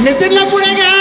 नितीनला पुढे घ्या.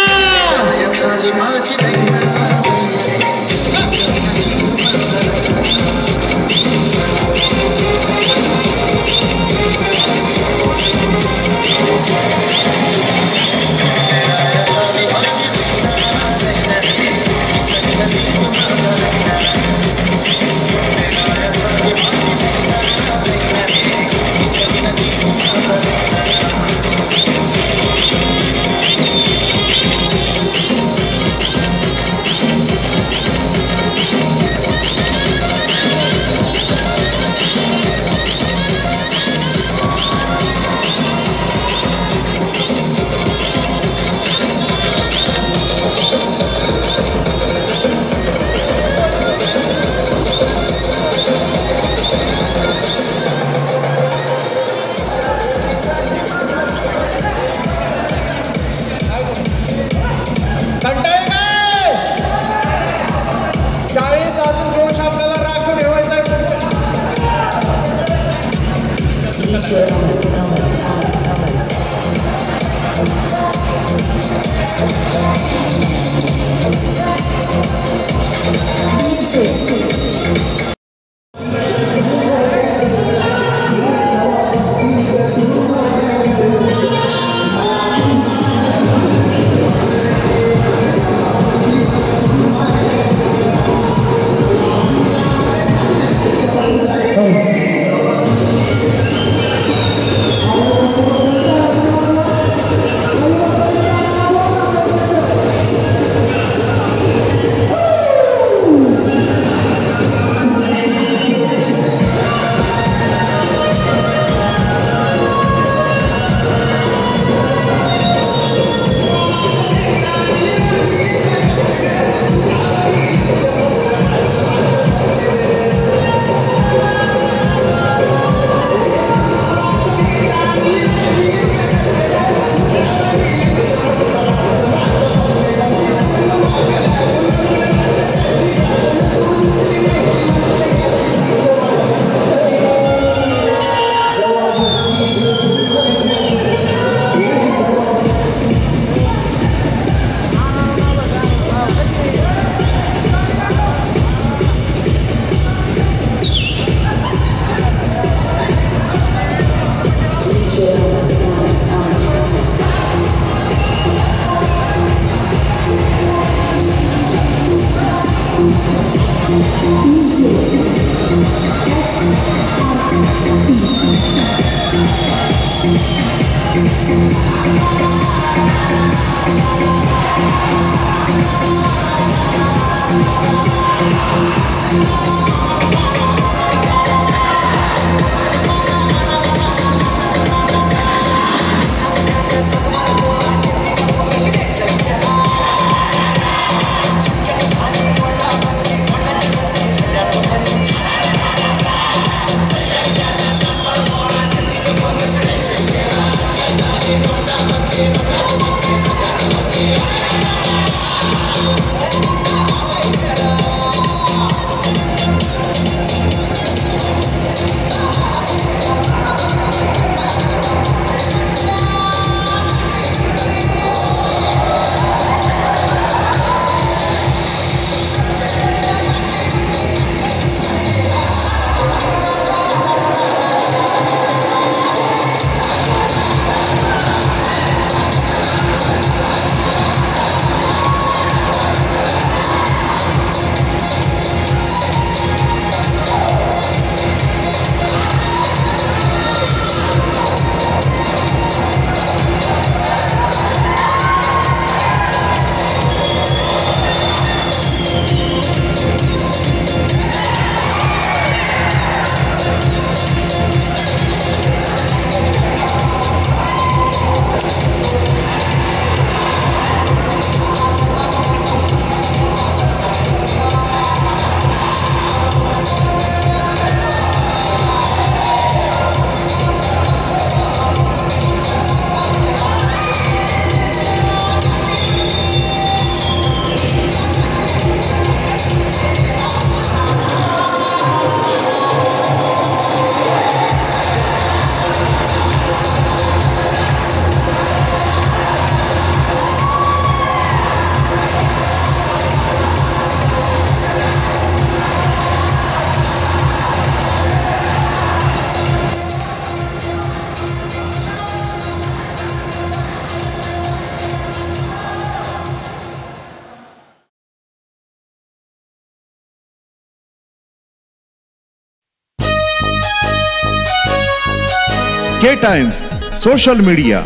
के टाइम्स सोशल मीडिया।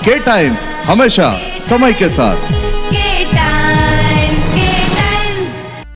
के टाइम्स हमेशा समय के साथ। के